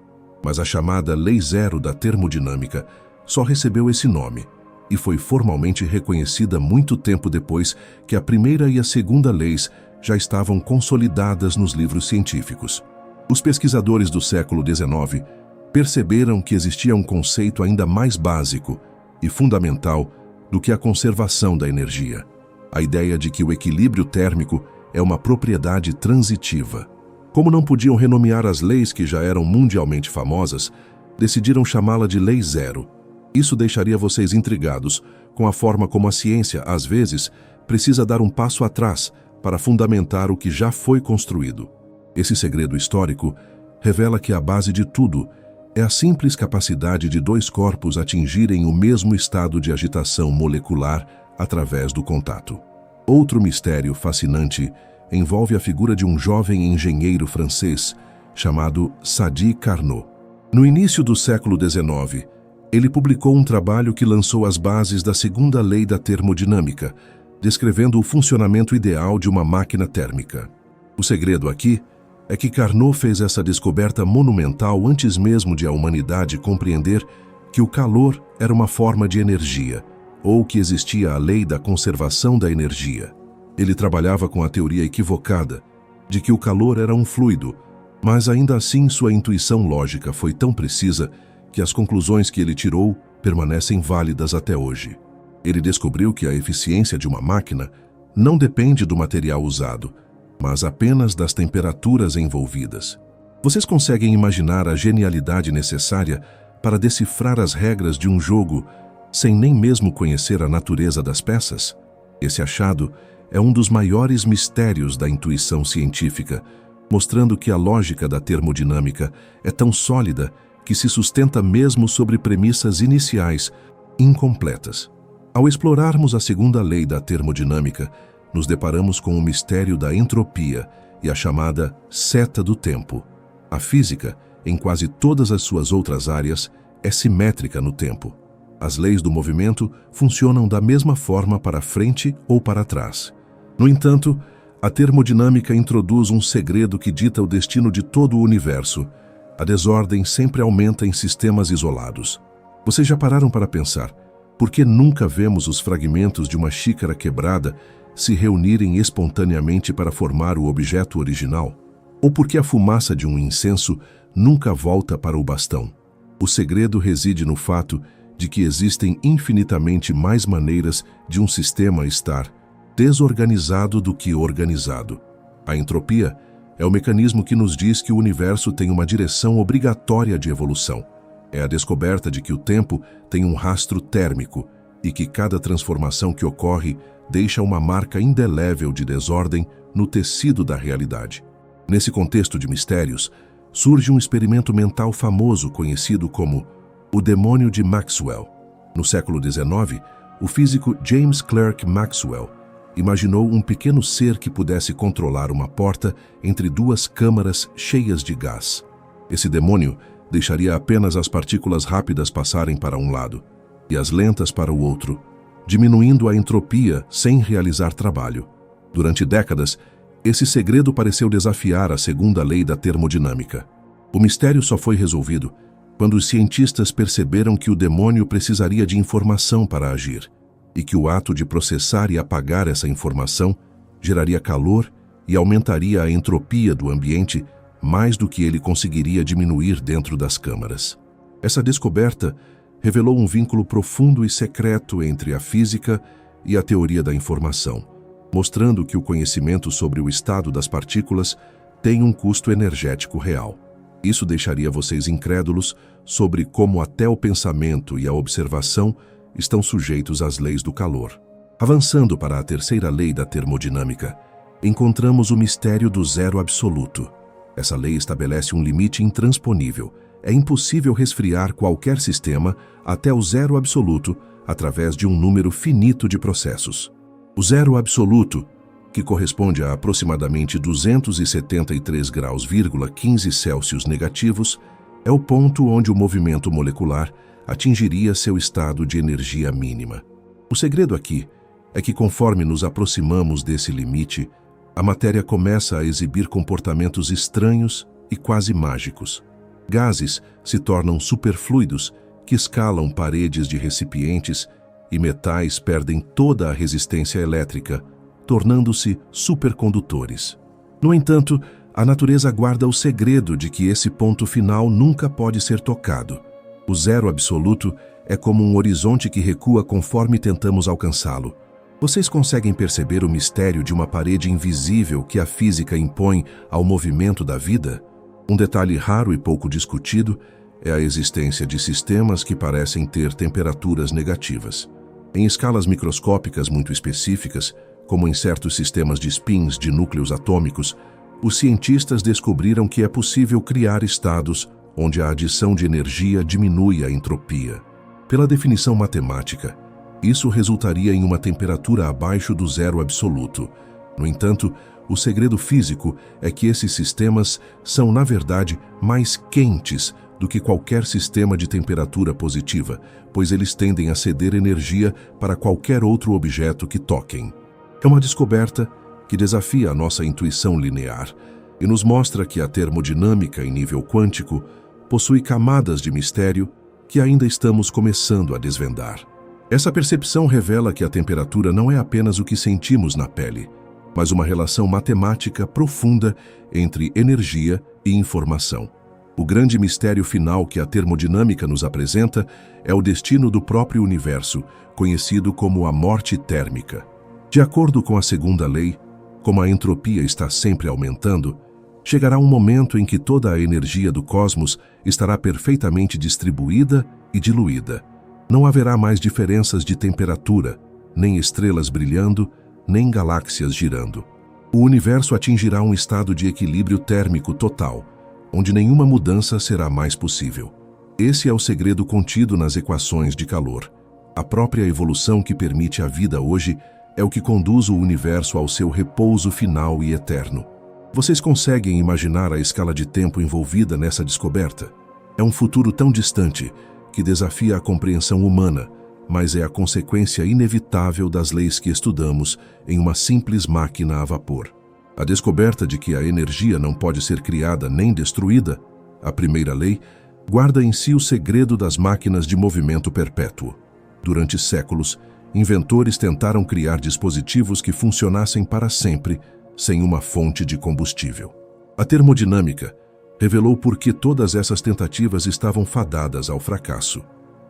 mas a chamada Lei Zero da termodinâmica só recebeu esse nome e foi formalmente reconhecida muito tempo depois que a primeira e a segunda leis já estavam consolidadas nos livros científicos. Os pesquisadores do século XIX perceberam que existia um conceito ainda mais básico e fundamental do que a conservação da energia. A ideia de que o equilíbrio térmico é uma propriedade transitiva. Como não podiam renomear as leis que já eram mundialmente famosas, decidiram chamá-la de Lei Zero. Isso deixaria vocês intrigados com a forma como a ciência, às vezes, precisa dar um passo atrás para fundamentar o que já foi construído. Esse segredo histórico revela que a base de tudo é a simples capacidade de dois corpos atingirem o mesmo estado de agitação molecular através do contato. Outro mistério fascinante envolve a figura de um jovem engenheiro francês chamado Sadi Carnot. No início do século XIX, ele publicou um trabalho que lançou as bases da segunda lei da termodinâmica, descrevendo o funcionamento ideal de uma máquina térmica. O segredo aqui é que Carnot fez essa descoberta monumental antes mesmo de a humanidade compreender que o calor era uma forma de energia, ou que existia a lei da conservação da energia. Ele trabalhava com a teoria equivocada de que o calor era um fluido, mas ainda assim sua intuição lógica foi tão precisa que as conclusões que ele tirou permanecem válidas até hoje. Ele descobriu que a eficiência de uma máquina não depende do material usado, mas apenas das temperaturas envolvidas. Vocês conseguem imaginar a genialidade necessária para decifrar as regras de um jogo sem nem mesmo conhecer a natureza das peças? Esse achado é um dos maiores mistérios da intuição científica, mostrando que a lógica da termodinâmica é tão sólida que se sustenta mesmo sobre premissas iniciais incompletas. Ao explorarmos a segunda lei da termodinâmica, nos deparamos com o mistério da entropia e a chamada seta do tempo. A física, em quase todas as suas outras áreas, é simétrica no tempo. As leis do movimento funcionam da mesma forma para frente ou para trás. No entanto, a termodinâmica introduz um segredo que dita o destino de todo o universo. A desordem sempre aumenta em sistemas isolados. Vocês já pararam para pensar por que nunca vemos os fragmentos de uma xícara quebrada se reunirem espontaneamente para formar o objeto original? Ou por que a fumaça de um incenso nunca volta para o bastão? O segredo reside no fato de que existem infinitamente mais maneiras de um sistema estar desorganizado do que organizado. A entropia é o mecanismo que nos diz que o universo tem uma direção obrigatória de evolução. É a descoberta de que o tempo tem um rastro térmico e que cada transformação que ocorre deixa uma marca indelével de desordem no tecido da realidade. Nesse contexto de mistérios, surge um experimento mental famoso conhecido como o demônio de Maxwell. No século XIX, o físico James Clerk Maxwell imaginou um pequeno ser que pudesse controlar uma porta entre duas câmaras cheias de gás. Esse demônio deixaria apenas as partículas rápidas passarem para um lado e as lentas para o outro, diminuindo a entropia sem realizar trabalho. Durante décadas, esse segredo pareceu desafiar a segunda lei da termodinâmica. O mistério só foi resolvido quando os cientistas perceberam que o demônio precisaria de informação para agir e que o ato de processar e apagar essa informação geraria calor e aumentaria a entropia do ambiente mais do que ele conseguiria diminuir dentro das câmaras. Essa descoberta revelou um vínculo profundo e secreto entre a física e a teoria da informação, mostrando que o conhecimento sobre o estado das partículas tem um custo energético real. Isso deixaria vocês incrédulos sobre como até o pensamento e a observação estão sujeitos às leis do calor. Avançando para a terceira lei da termodinâmica, encontramos o mistério do zero absoluto. Essa lei estabelece um limite intransponível. É impossível resfriar qualquer sistema até o zero absoluto através de um número finito de processos. O zero absoluto, que corresponde a aproximadamente 273 graus,15 Celsius negativos, é o ponto onde o movimento molecular atingiria seu estado de energia mínima. O segredo aqui é que conforme nos aproximamos desse limite, a matéria começa a exibir comportamentos estranhos e quase mágicos. Gases se tornam superfluidos, que escalam paredes de recipientes, e metais perdem toda a resistência elétrica, tornando-se supercondutores. No entanto, a natureza guarda o segredo de que esse ponto final nunca pode ser tocado. O zero absoluto é como um horizonte que recua conforme tentamos alcançá-lo. Vocês conseguem perceber o mistério de uma parede invisível que a física impõe ao movimento da vida? Um detalhe raro e pouco discutido é a existência de sistemas que parecem ter temperaturas negativas. Em escalas microscópicas muito específicas, como em certos sistemas de spins de núcleos atômicos, os cientistas descobriram que é possível criar estados onde a adição de energia diminui a entropia. Pela definição matemática, isso resultaria em uma temperatura abaixo do zero absoluto. No entanto, o segredo físico é que esses sistemas são, na verdade, mais quentes do que qualquer sistema de temperatura positiva, pois eles tendem a ceder energia para qualquer outro objeto que toquem. É uma descoberta que desafia a nossa intuição linear e nos mostra que a termodinâmica em nível quântico possui camadas de mistério que ainda estamos começando a desvendar. Essa percepção revela que a temperatura não é apenas o que sentimos na pele, mas uma relação matemática profunda entre energia e informação. O grande mistério final que a termodinâmica nos apresenta é o destino do próprio universo, conhecido como a morte térmica. De acordo com a segunda lei, como a entropia está sempre aumentando, chegará um momento em que toda a energia do cosmos estará perfeitamente distribuída e diluída. Não haverá mais diferenças de temperatura, nem estrelas brilhando, nem galáxias girando. O universo atingirá um estado de equilíbrio térmico total, onde nenhuma mudança será mais possível. Esse é o segredo contido nas equações de calor. A própria evolução que permite a vida hoje é o que conduz o universo ao seu repouso final e eterno. Vocês conseguem imaginar a escala de tempo envolvida nessa descoberta? É um futuro tão distante que desafia a compreensão humana, mas é a consequência inevitável das leis que estudamos em uma simples máquina a vapor. A descoberta de que a energia não pode ser criada nem destruída, a primeira lei, guarda em si o segredo das máquinas de movimento perpétuo. Durante séculos, inventores tentaram criar dispositivos que funcionassem para sempre, sem uma fonte de combustível. A termodinâmica revelou por que todas essas tentativas estavam fadadas ao fracasso.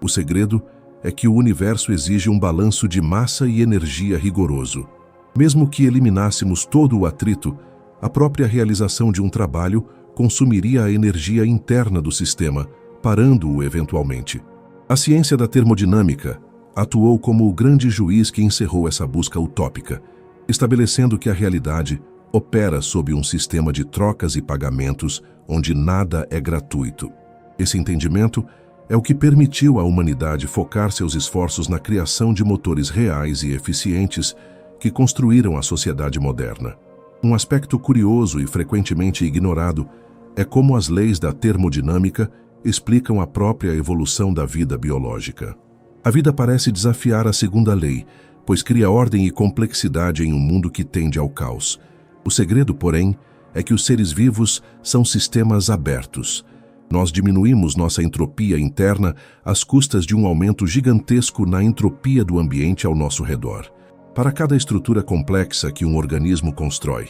O segredo é que o universo exige um balanço de massa e energia rigoroso. Mesmo que eliminássemos todo o atrito, a própria realização de um trabalho consumiria a energia interna do sistema, parando-o eventualmente. A ciência da termodinâmica atuou como o grande juiz que encerrou essa busca utópica, estabelecendo que a realidade opera sob um sistema de trocas e pagamentos onde nada é gratuito. Esse entendimento é o que permitiu à humanidade focar seus esforços na criação de motores reais e eficientes que construíram a sociedade moderna. Um aspecto curioso e frequentemente ignorado é como as leis da termodinâmica explicam a própria evolução da vida biológica. A vida parece desafiar a segunda lei, pois cria ordem e complexidade em um mundo que tende ao caos. O segredo, porém, é que os seres vivos são sistemas abertos. Nós diminuímos nossa entropia interna às custas de um aumento gigantesco na entropia do ambiente ao nosso redor. Para cada estrutura complexa que um organismo constrói,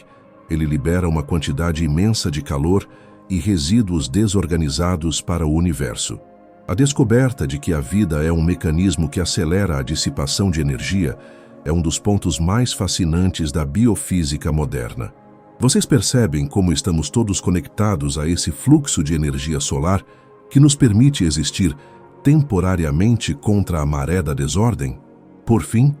ele libera uma quantidade imensa de calor e resíduos desorganizados para o universo. A descoberta de que a vida é um mecanismo que acelera a dissipação de energia é um dos pontos mais fascinantes da biofísica moderna. Vocês percebem como estamos todos conectados a esse fluxo de energia solar que nos permite existir temporariamente contra a maré da desordem? Por fim,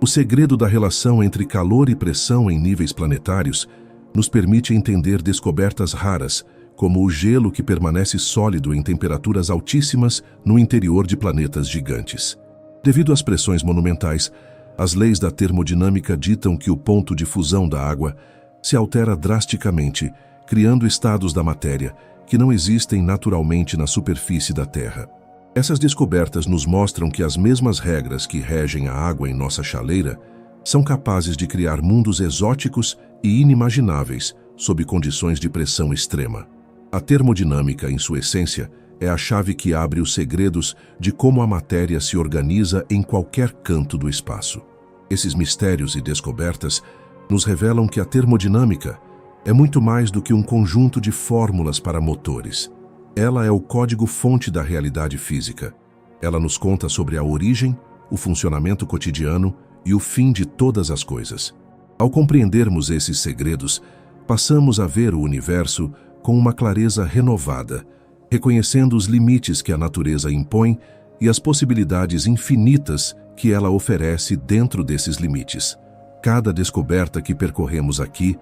o segredo da relação entre calor e pressão em níveis planetários nos permite entender descobertas raras, como o gelo que permanece sólido em temperaturas altíssimas no interior de planetas gigantes. Devido às pressões monumentais, as leis da termodinâmica ditam que o ponto de fusão da água se altera drasticamente, criando estados da matéria que não existem naturalmente na superfície da Terra. Essas descobertas nos mostram que as mesmas regras que regem a água em nossa chaleira são capazes de criar mundos exóticos e inimagináveis sob condições de pressão extrema. A termodinâmica, em sua essência, é a chave que abre os segredos de como a matéria se organiza em qualquer canto do espaço. Esses mistérios e descobertas nos revelam que a termodinâmica é muito mais do que um conjunto de fórmulas para motores. Ela é o código-fonte da realidade física. Ela nos conta sobre a origem, o funcionamento cotidiano e o fim de todas as coisas. Ao compreendermos esses segredos, passamos a ver o universo com uma clareza renovada, reconhecendo os limites que a natureza impõe e as possibilidades infinitas que ela oferece dentro desses limites. Cada descoberta que percorremos aqui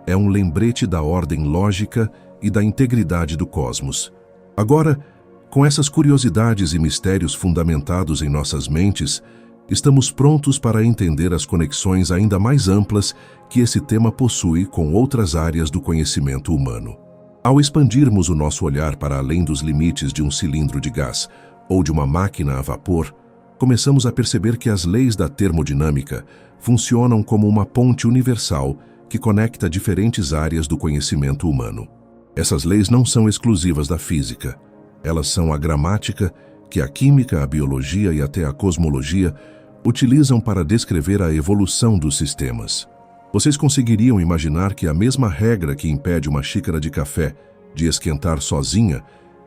é um lembrete da ordem lógica e da integridade do cosmos. Agora, com essas curiosidades e mistérios fundamentados em nossas mentes, estamos prontos para entender as conexões ainda mais amplas que esse tema possui com outras áreas do conhecimento humano. Ao expandirmos o nosso olhar para além dos limites de um cilindro de gás ou de uma máquina a vapor, começamos a perceber que as leis da termodinâmica funcionam como uma ponte universal que conecta diferentes áreas do conhecimento humano. Essas leis não são exclusivas da física. Elas são a gramática que a química, a biologia e até a cosmologia utilizam para descrever a evolução dos sistemas. Vocês conseguiriam imaginar que a mesma regra que impede uma xícara de café de esquentar sozinha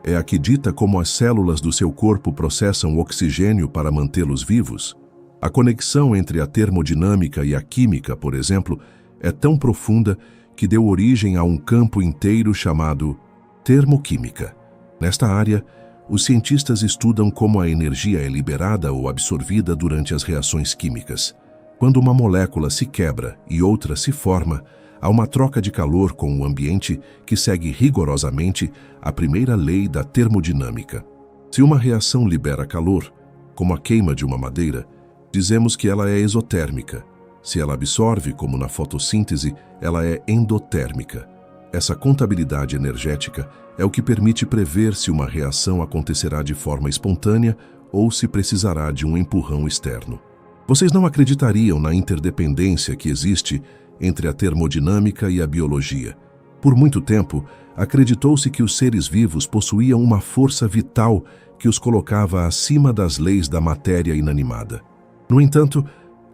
É a que dita como as células do seu corpo processam oxigênio para mantê-los vivos. A conexão entre a termodinâmica e a química, por exemplo, é tão profunda que deu origem a um campo inteiro chamado termoquímica. Nesta área, os cientistas estudam como a energia é liberada ou absorvida durante as reações químicas. Quando uma molécula se quebra e outra se forma, há uma troca de calor com o ambiente que segue rigorosamente a primeira lei da termodinâmica. Se uma reação libera calor, como a queima de uma madeira, dizemos que ela é exotérmica. Se ela absorve, como na fotossíntese, ela é endotérmica. Essa contabilidade energética é o que permite prever se uma reação acontecerá de forma espontânea ou se precisará de um empurrão externo. Vocês não acreditariam na interdependência que existe entre a termodinâmica e a biologia. Por muito tempo, acreditou-se que os seres vivos possuíam uma força vital que os colocava acima das leis da matéria inanimada. No entanto,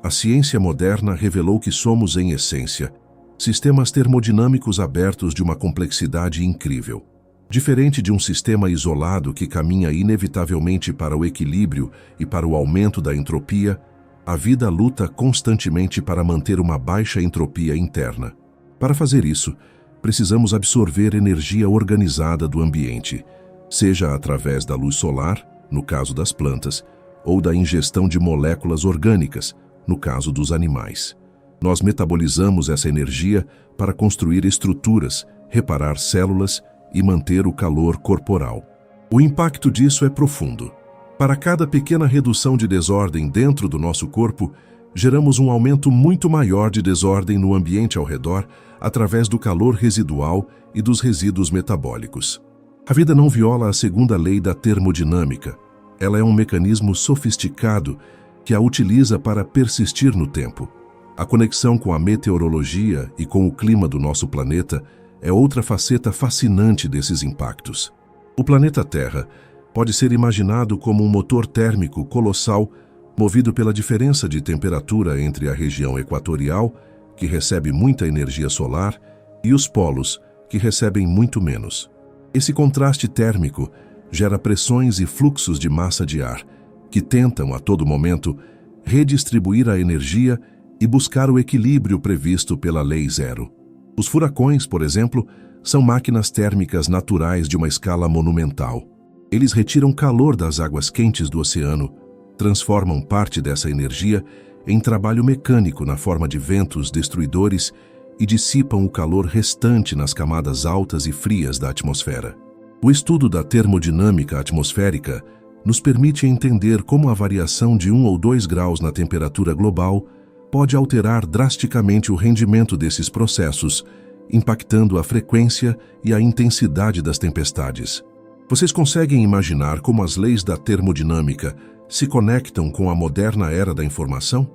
a ciência moderna revelou que somos, em essência, sistemas termodinâmicos abertos de uma complexidade incrível. Diferente de um sistema isolado que caminha inevitavelmente para o equilíbrio e para o aumento da entropia, a vida luta constantemente para manter uma baixa entropia interna. Para fazer isso, precisamos absorver energia organizada do ambiente, seja através da luz solar, no caso das plantas, ou da ingestão de moléculas orgânicas, no caso dos animais. Nós metabolizamos essa energia para construir estruturas, reparar células e manter o calor corporal. O impacto disso é profundo. Para cada pequena redução de desordem dentro do nosso corpo, geramos um aumento muito maior de desordem no ambiente ao redor através do calor residual e dos resíduos metabólicos. A vida não viola a segunda lei da termodinâmica. Ela é um mecanismo sofisticado que a utiliza para persistir no tempo. A conexão com a meteorologia e com o clima do nosso planeta é outra faceta fascinante desses impactos. O planeta Terra pode ser imaginado como um motor térmico colossal movido pela diferença de temperatura entre a região equatorial, que recebe muita energia solar, e os polos, que recebem muito menos. Esse contraste térmico gera pressões e fluxos de massa de ar, que tentam, a todo momento, redistribuir a energia e buscar o equilíbrio previsto pela Lei Zero. Os furacões, por exemplo, são máquinas térmicas naturais de uma escala monumental. Eles retiram calor das águas quentes do oceano, transformam parte dessa energia em trabalho mecânico na forma de ventos destruidores e dissipam o calor restante nas camadas altas e frias da atmosfera. O estudo da termodinâmica atmosférica nos permite entender como a variação de 1 ou 2 graus na temperatura global pode alterar drasticamente o rendimento desses processos, impactando a frequência e a intensidade das tempestades. Vocês conseguem imaginar como as leis da termodinâmica se conectam com a moderna era da informação?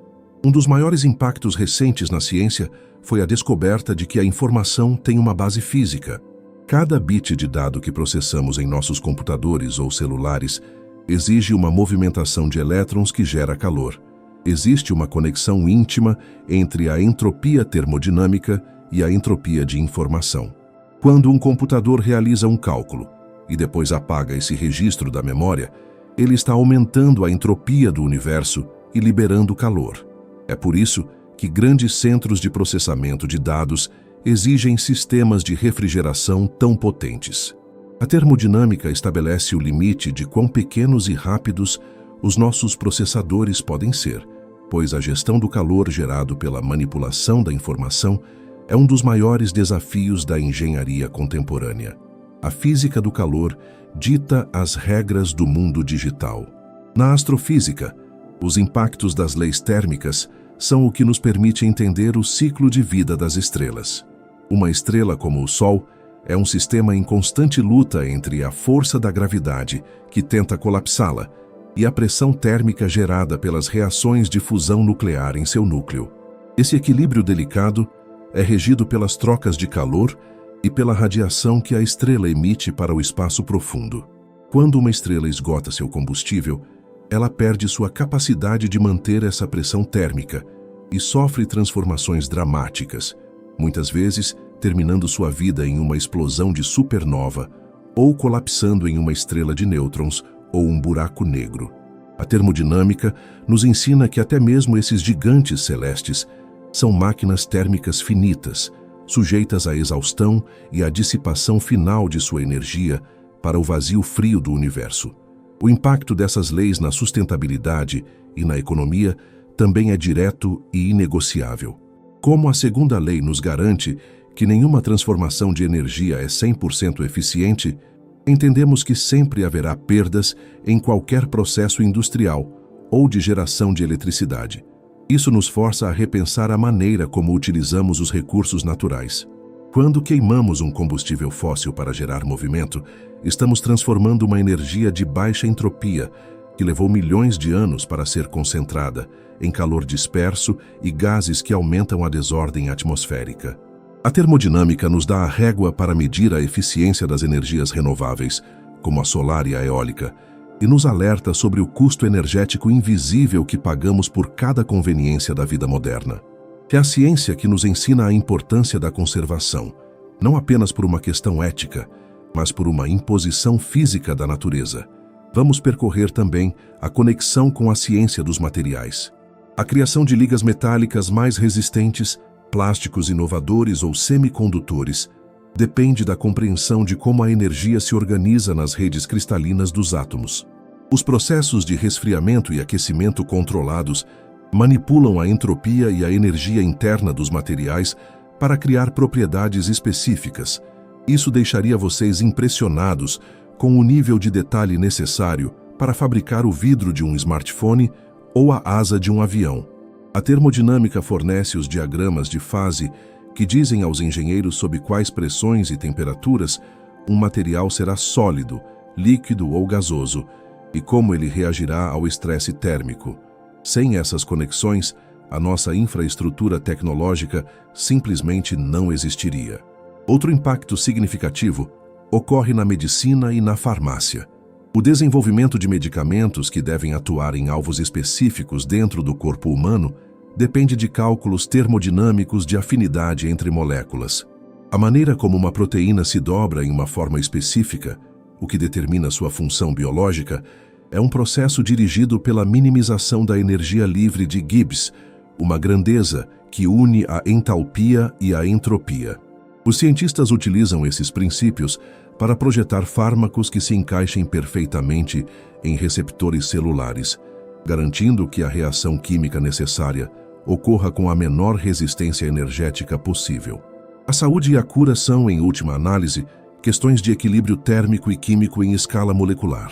Um dos maiores impactos recentes na ciência foi a descoberta de que a informação tem uma base física. Cada bit de dado que processamos em nossos computadores ou celulares exige uma movimentação de elétrons que gera calor. Existe uma conexão íntima entre a entropia termodinâmica e a entropia de informação. Quando um computador realiza um cálculo e depois apaga esse registro da memória, ele está aumentando a entropia do universo e liberando calor. É por isso que grandes centros de processamento de dados exigem sistemas de refrigeração tão potentes. A termodinâmica estabelece o limite de quão pequenos e rápidos os nossos processadores podem ser, pois a gestão do calor gerado pela manipulação da informação é um dos maiores desafios da engenharia contemporânea. A física do calor dita as regras do mundo digital. Na astrofísica, os impactos das leis térmicas são o que nos permite entender o ciclo de vida das estrelas. Uma estrela como o Sol é um sistema em constante luta entre a força da gravidade, que tenta colapsá-la, e a pressão térmica gerada pelas reações de fusão nuclear em seu núcleo. Esse equilíbrio delicado é regido pelas trocas de calor e pela radiação que a estrela emite para o espaço profundo. Quando uma estrela esgota seu combustível, ela perde sua capacidade de manter essa pressão térmica e sofre transformações dramáticas, muitas vezes terminando sua vida em uma explosão de supernova ou colapsando em uma estrela de nêutrons ou um buraco negro. A termodinâmica nos ensina que até mesmo esses gigantes celestes são máquinas térmicas finitas, sujeitas à exaustão e à dissipação final de sua energia para o vazio frio do universo. O impacto dessas leis na sustentabilidade e na economia também é direto e inegociável. Como a segunda lei nos garante que nenhuma transformação de energia é 100% eficiente, entendemos que sempre haverá perdas em qualquer processo industrial ou de geração de eletricidade. Isso nos força a repensar a maneira como utilizamos os recursos naturais. Quando queimamos um combustível fóssil para gerar movimento, estamos transformando uma energia de baixa entropia, que levou milhões de anos para ser concentrada, em calor disperso e gases que aumentam a desordem atmosférica. A termodinâmica nos dá a régua para medir a eficiência das energias renováveis, como a solar e a eólica, e nos alerta sobre o custo energético invisível que pagamos por cada conveniência da vida moderna. É a ciência que nos ensina a importância da conservação, não apenas por uma questão ética, mas por uma imposição física da natureza. Vamos percorrer também a conexão com a ciência dos materiais. A criação de ligas metálicas mais resistentes, plásticos inovadores ou semicondutores, depende da compreensão de como a energia se organiza nas redes cristalinas dos átomos. Os processos de resfriamento e aquecimento controlados manipulam a entropia e a energia interna dos materiais para criar propriedades específicas. Isso deixaria vocês impressionados com o nível de detalhe necessário para fabricar o vidro de um smartphone ou a asa de um avião. A termodinâmica fornece os diagramas de fase que dizem aos engenheiros sob quais pressões e temperaturas um material será sólido, líquido ou gasoso e como ele reagirá ao estresse térmico. Sem essas conexões, a nossa infraestrutura tecnológica simplesmente não existiria. Outro impacto significativo ocorre na medicina e na farmácia. O desenvolvimento de medicamentos que devem atuar em alvos específicos dentro do corpo humano depende de cálculos termodinâmicos de afinidade entre moléculas. A maneira como uma proteína se dobra em uma forma específica, o que determina sua função biológica, é um processo dirigido pela minimização da energia livre de Gibbs, uma grandeza que une a entalpia e a entropia. Os cientistas utilizam esses princípios para projetar fármacos que se encaixem perfeitamente em receptores celulares, garantindo que a reação química necessária ocorra com a menor resistência energética possível. A saúde e a cura são, em última análise, questões de equilíbrio térmico e químico em escala molecular.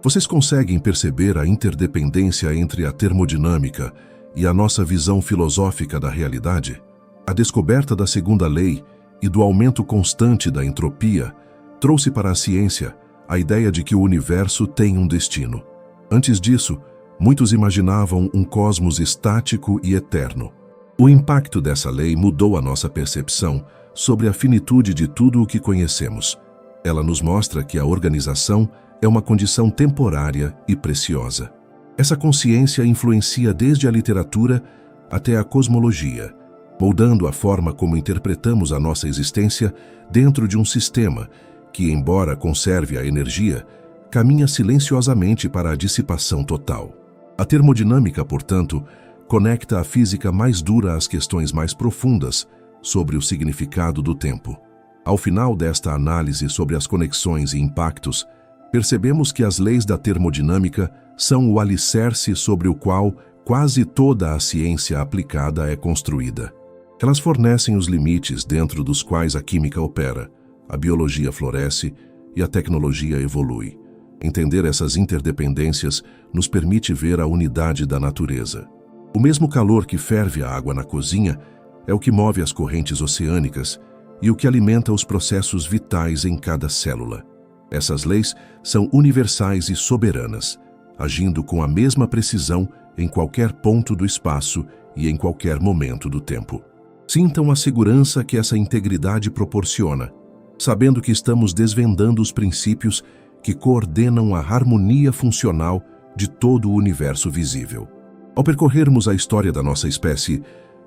Vocês conseguem perceber a interdependência entre a termodinâmica e a nossa visão filosófica da realidade? A descoberta da segunda lei e do aumento constante da entropia trouxe para a ciência a ideia de que o universo tem um destino. Antes disso, muitos imaginavam um cosmos estático e eterno. O impacto dessa lei mudou a nossa percepção sobre a finitude de tudo o que conhecemos. Ela nos mostra que a organização é uma condição temporária e preciosa. Essa consciência influencia desde a literatura até a cosmologia, moldando a forma como interpretamos a nossa existência dentro de um sistema que, embora conserve a energia, caminha silenciosamente para a dissipação total. A termodinâmica, portanto, conecta a física mais dura às questões mais profundas sobre o significado do tempo. Ao final desta análise sobre as conexões e impactos, percebemos que as leis da termodinâmica são o alicerce sobre o qual quase toda a ciência aplicada é construída. Elas fornecem os limites dentro dos quais a química opera, a biologia floresce e a tecnologia evolui. Entender essas interdependências nos permite ver a unidade da natureza. O mesmo calor que ferve a água na cozinha é o que move as correntes oceânicas e o que alimenta os processos vitais em cada célula. Essas leis são universais e soberanas, agindo com a mesma precisão em qualquer ponto do espaço e em qualquer momento do tempo. Sintam a segurança que essa integridade proporciona, sabendo que estamos desvendando os princípios que coordenam a harmonia funcional de todo o universo visível. Ao percorrermos a história da nossa espécie,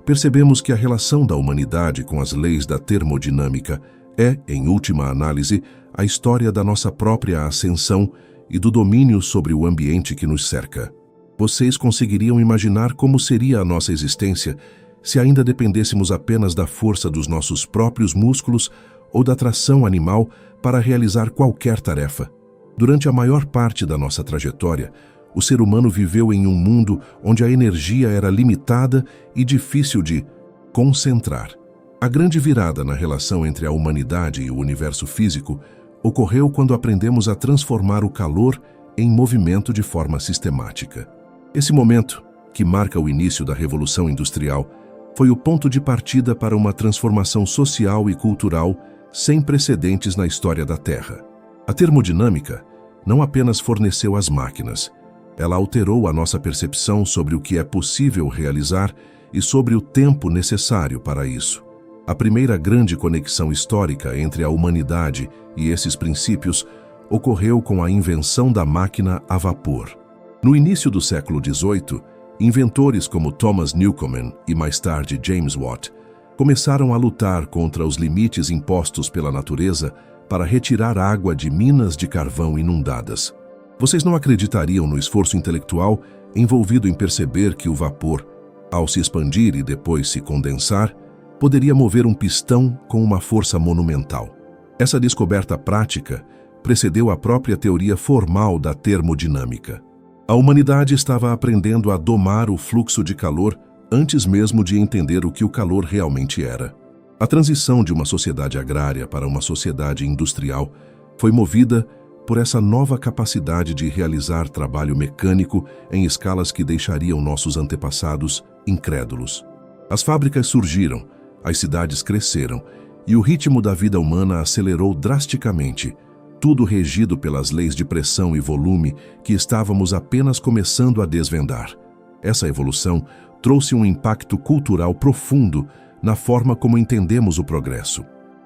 percebemos que a relação da humanidade com as leis da termodinâmica É, em última análise, a história da nossa própria ascensão e do domínio sobre o ambiente que nos cerca. Vocês conseguiriam imaginar como seria a nossa existência se ainda dependêssemos apenas da força dos nossos próprios músculos ou da tração animal para realizar qualquer tarefa? Durante a maior parte da nossa trajetória, o ser humano viveu em um mundo onde a energia era limitada e difícil de concentrar. A grande virada na relação entre a humanidade e o universo físico ocorreu quando aprendemos a transformar o calor em movimento de forma sistemática. Esse momento, que marca o início da Revolução Industrial, foi o ponto de partida para uma transformação social e cultural sem precedentes na história da Terra. A termodinâmica não apenas forneceu as máquinas, ela alterou a nossa percepção sobre o que é possível realizar e sobre o tempo necessário para isso. A primeira grande conexão histórica entre a humanidade e esses princípios ocorreu com a invenção da máquina a vapor. No início do século XVIII, inventores como Thomas Newcomen e mais tarde James Watt começaram a lutar contra os limites impostos pela natureza para retirar água de minas de carvão inundadas. Vocês não acreditariam no esforço intelectual envolvido em perceber que o vapor, ao se expandir e depois se condensar, poderia mover um pistão com uma força monumental. Essa descoberta prática precedeu a própria teoria formal da termodinâmica. A humanidade estava aprendendo a domar o fluxo de calor antes mesmo de entender o que o calor realmente era. A transição de uma sociedade agrária para uma sociedade industrial foi movida por essa nova capacidade de realizar trabalho mecânico em escalas que deixariam nossos antepassados incrédulos. As fábricas surgiram, as cidades cresceram e o ritmo da vida humana acelerou drasticamente, tudo regido pelas leis de pressão e volume que estávamos apenas começando a desvendar. Essa evolução trouxe um impacto cultural profundo na forma como entendemos o progresso.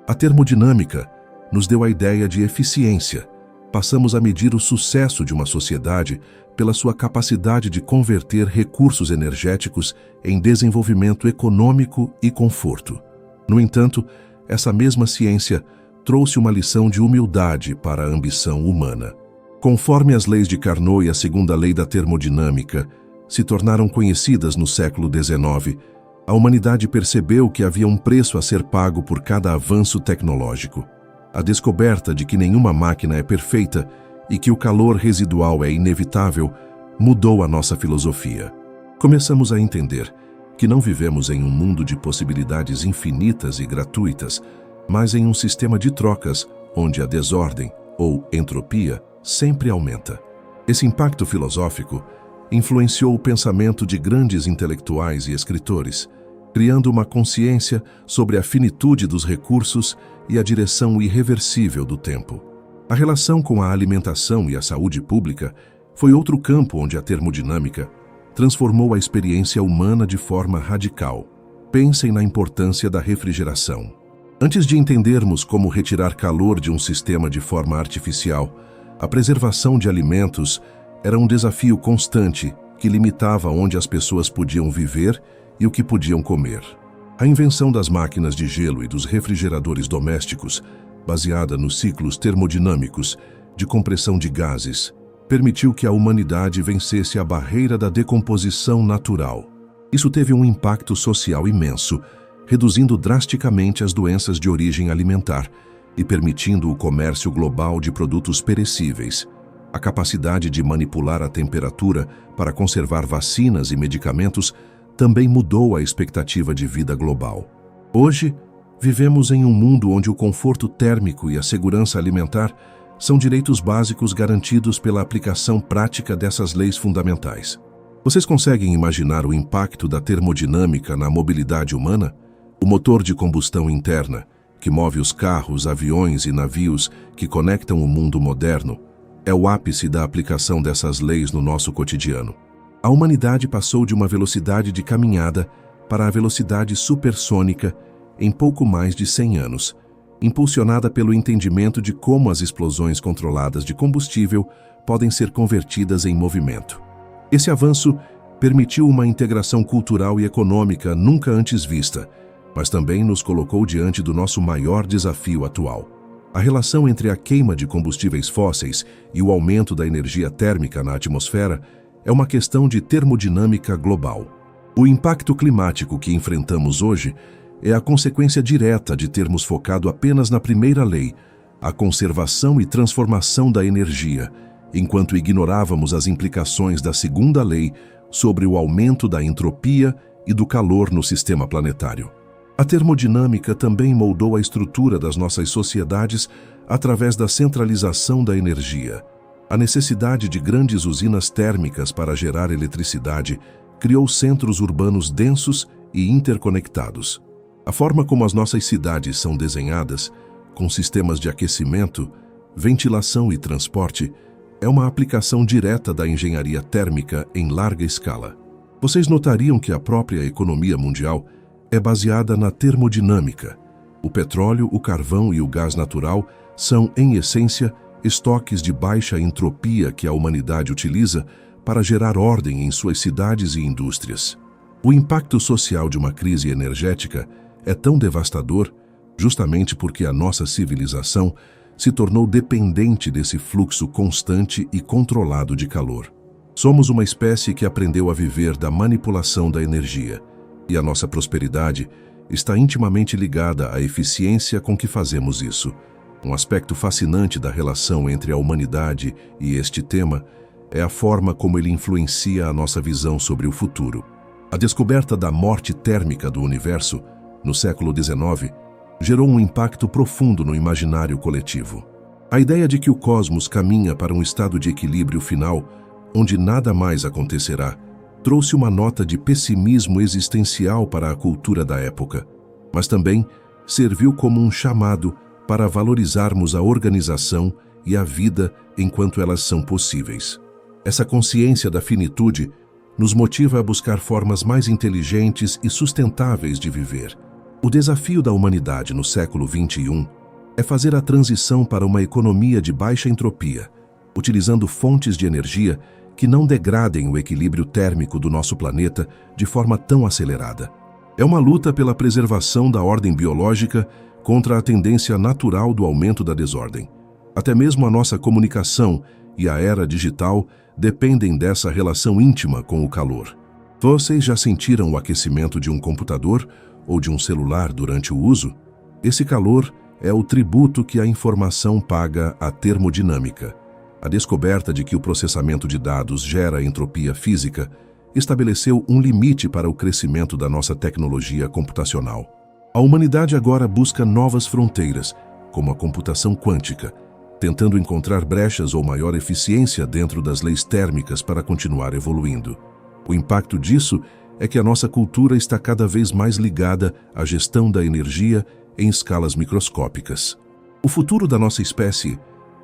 A termodinâmica nos deu a ideia de eficiência. Passamos a medir o sucesso de uma sociedade pela sua capacidade de converter recursos energéticos em desenvolvimento econômico e conforto. No entanto, essa mesma ciência trouxe uma lição de humildade para a ambição humana. Conforme as leis de Carnot e a segunda lei da termodinâmica se tornaram conhecidas no século XIX, a humanidade percebeu que havia um preço a ser pago por cada avanço tecnológico. A descoberta de que nenhuma máquina é perfeita e que o calor residual é inevitável mudou a nossa filosofia. Começamos a entender que não vivemos em um mundo de possibilidades infinitas e gratuitas, mas em um sistema de trocas onde a desordem, ou entropia, sempre aumenta. Esse impacto filosófico influenciou o pensamento de grandes intelectuais e escritores, criando uma consciência sobre a finitude dos recursos e a direção irreversível do tempo. A relação com a alimentação e a saúde pública foi outro campo onde a termodinâmica transformou a experiência humana de forma radical. Pensem na importância da refrigeração. Antes de entendermos como retirar calor de um sistema de forma artificial, a preservação de alimentos era um desafio constante que limitava onde as pessoas podiam viver e o que podiam comer. A invenção das máquinas de gelo e dos refrigeradores domésticos, baseada nos ciclos termodinâmicos de compressão de gases, permitiu que a humanidade vencesse a barreira da decomposição natural. Isso teve um impacto social imenso, reduzindo drasticamente as doenças de origem alimentar e permitindo o comércio global de produtos perecíveis. A capacidade de manipular a temperatura para conservar vacinas e medicamentos também mudou a expectativa de vida global. Hoje, vivemos em um mundo onde o conforto térmico e a segurança alimentar são direitos básicos garantidos pela aplicação prática dessas leis fundamentais. Vocês conseguem imaginar o impacto da termodinâmica na mobilidade humana? O motor de combustão interna, que move os carros, aviões e navios que conectam o mundo moderno, é o ápice da aplicação dessas leis no nosso cotidiano. A humanidade passou de uma velocidade de caminhada para a velocidade supersônica em pouco mais de 100 anos, impulsionada pelo entendimento de como as explosões controladas de combustível podem ser convertidas em movimento. Esse avanço permitiu uma integração cultural e econômica nunca antes vista, mas também nos colocou diante do nosso maior desafio atual. A relação entre a queima de combustíveis fósseis e o aumento da energia térmica na atmosfera é uma questão de termodinâmica global. O impacto climático que enfrentamos hoje é a consequência direta de termos focado apenas na primeira lei, a conservação e transformação da energia, enquanto ignorávamos as implicações da segunda lei sobre o aumento da entropia e do calor no sistema planetário. A termodinâmica também moldou a estrutura das nossas sociedades através da centralização da energia. A necessidade de grandes usinas térmicas para gerar eletricidade criou centros urbanos densos e interconectados. A forma como as nossas cidades são desenhadas, com sistemas de aquecimento, ventilação e transporte, é uma aplicação direta da engenharia térmica em larga escala. Vocês notariam que a própria economia mundial é baseada na termodinâmica. O petróleo, o carvão e o gás natural são, em essência, estoques de baixa entropia que a humanidade utiliza para gerar ordem em suas cidades e indústrias. O impacto social de uma crise energética é tão devastador justamente porque a nossa civilização se tornou dependente desse fluxo constante e controlado de calor. Somos uma espécie que aprendeu a viver da manipulação da energia, e a nossa prosperidade está intimamente ligada à eficiência com que fazemos isso. Um aspecto fascinante da relação entre a humanidade e este tema é a forma como ele influencia a nossa visão sobre o futuro. A descoberta da morte térmica do universo, no século XIX, gerou um impacto profundo no imaginário coletivo. A ideia de que o cosmos caminha para um estado de equilíbrio final, onde nada mais acontecerá, trouxe uma nota de pessimismo existencial para a cultura da época, mas também serviu como um chamado para valorizarmos a organização e a vida enquanto elas são possíveis. Essa consciência da finitude nos motiva a buscar formas mais inteligentes e sustentáveis de viver. O desafio da humanidade no século XXI é fazer a transição para uma economia de baixa entropia, utilizando fontes de energia que não degradem o equilíbrio térmico do nosso planeta de forma tão acelerada. É uma luta pela preservação da ordem biológica contra a tendência natural do aumento da desordem. Até mesmo a nossa comunicação e a era digital dependem dessa relação íntima com o calor. Vocês já sentiram o aquecimento de um computador ou de um celular durante o uso? Esse calor é o tributo que a informação paga à termodinâmica. A descoberta de que o processamento de dados gera entropia física estabeleceu um limite para o crescimento da nossa tecnologia computacional. A humanidade agora busca novas fronteiras, como a computação quântica, tentando encontrar brechas ou maior eficiência dentro das leis térmicas para continuar evoluindo. O impacto disso é que a nossa cultura está cada vez mais ligada à gestão da energia em escalas microscópicas. O futuro da nossa espécie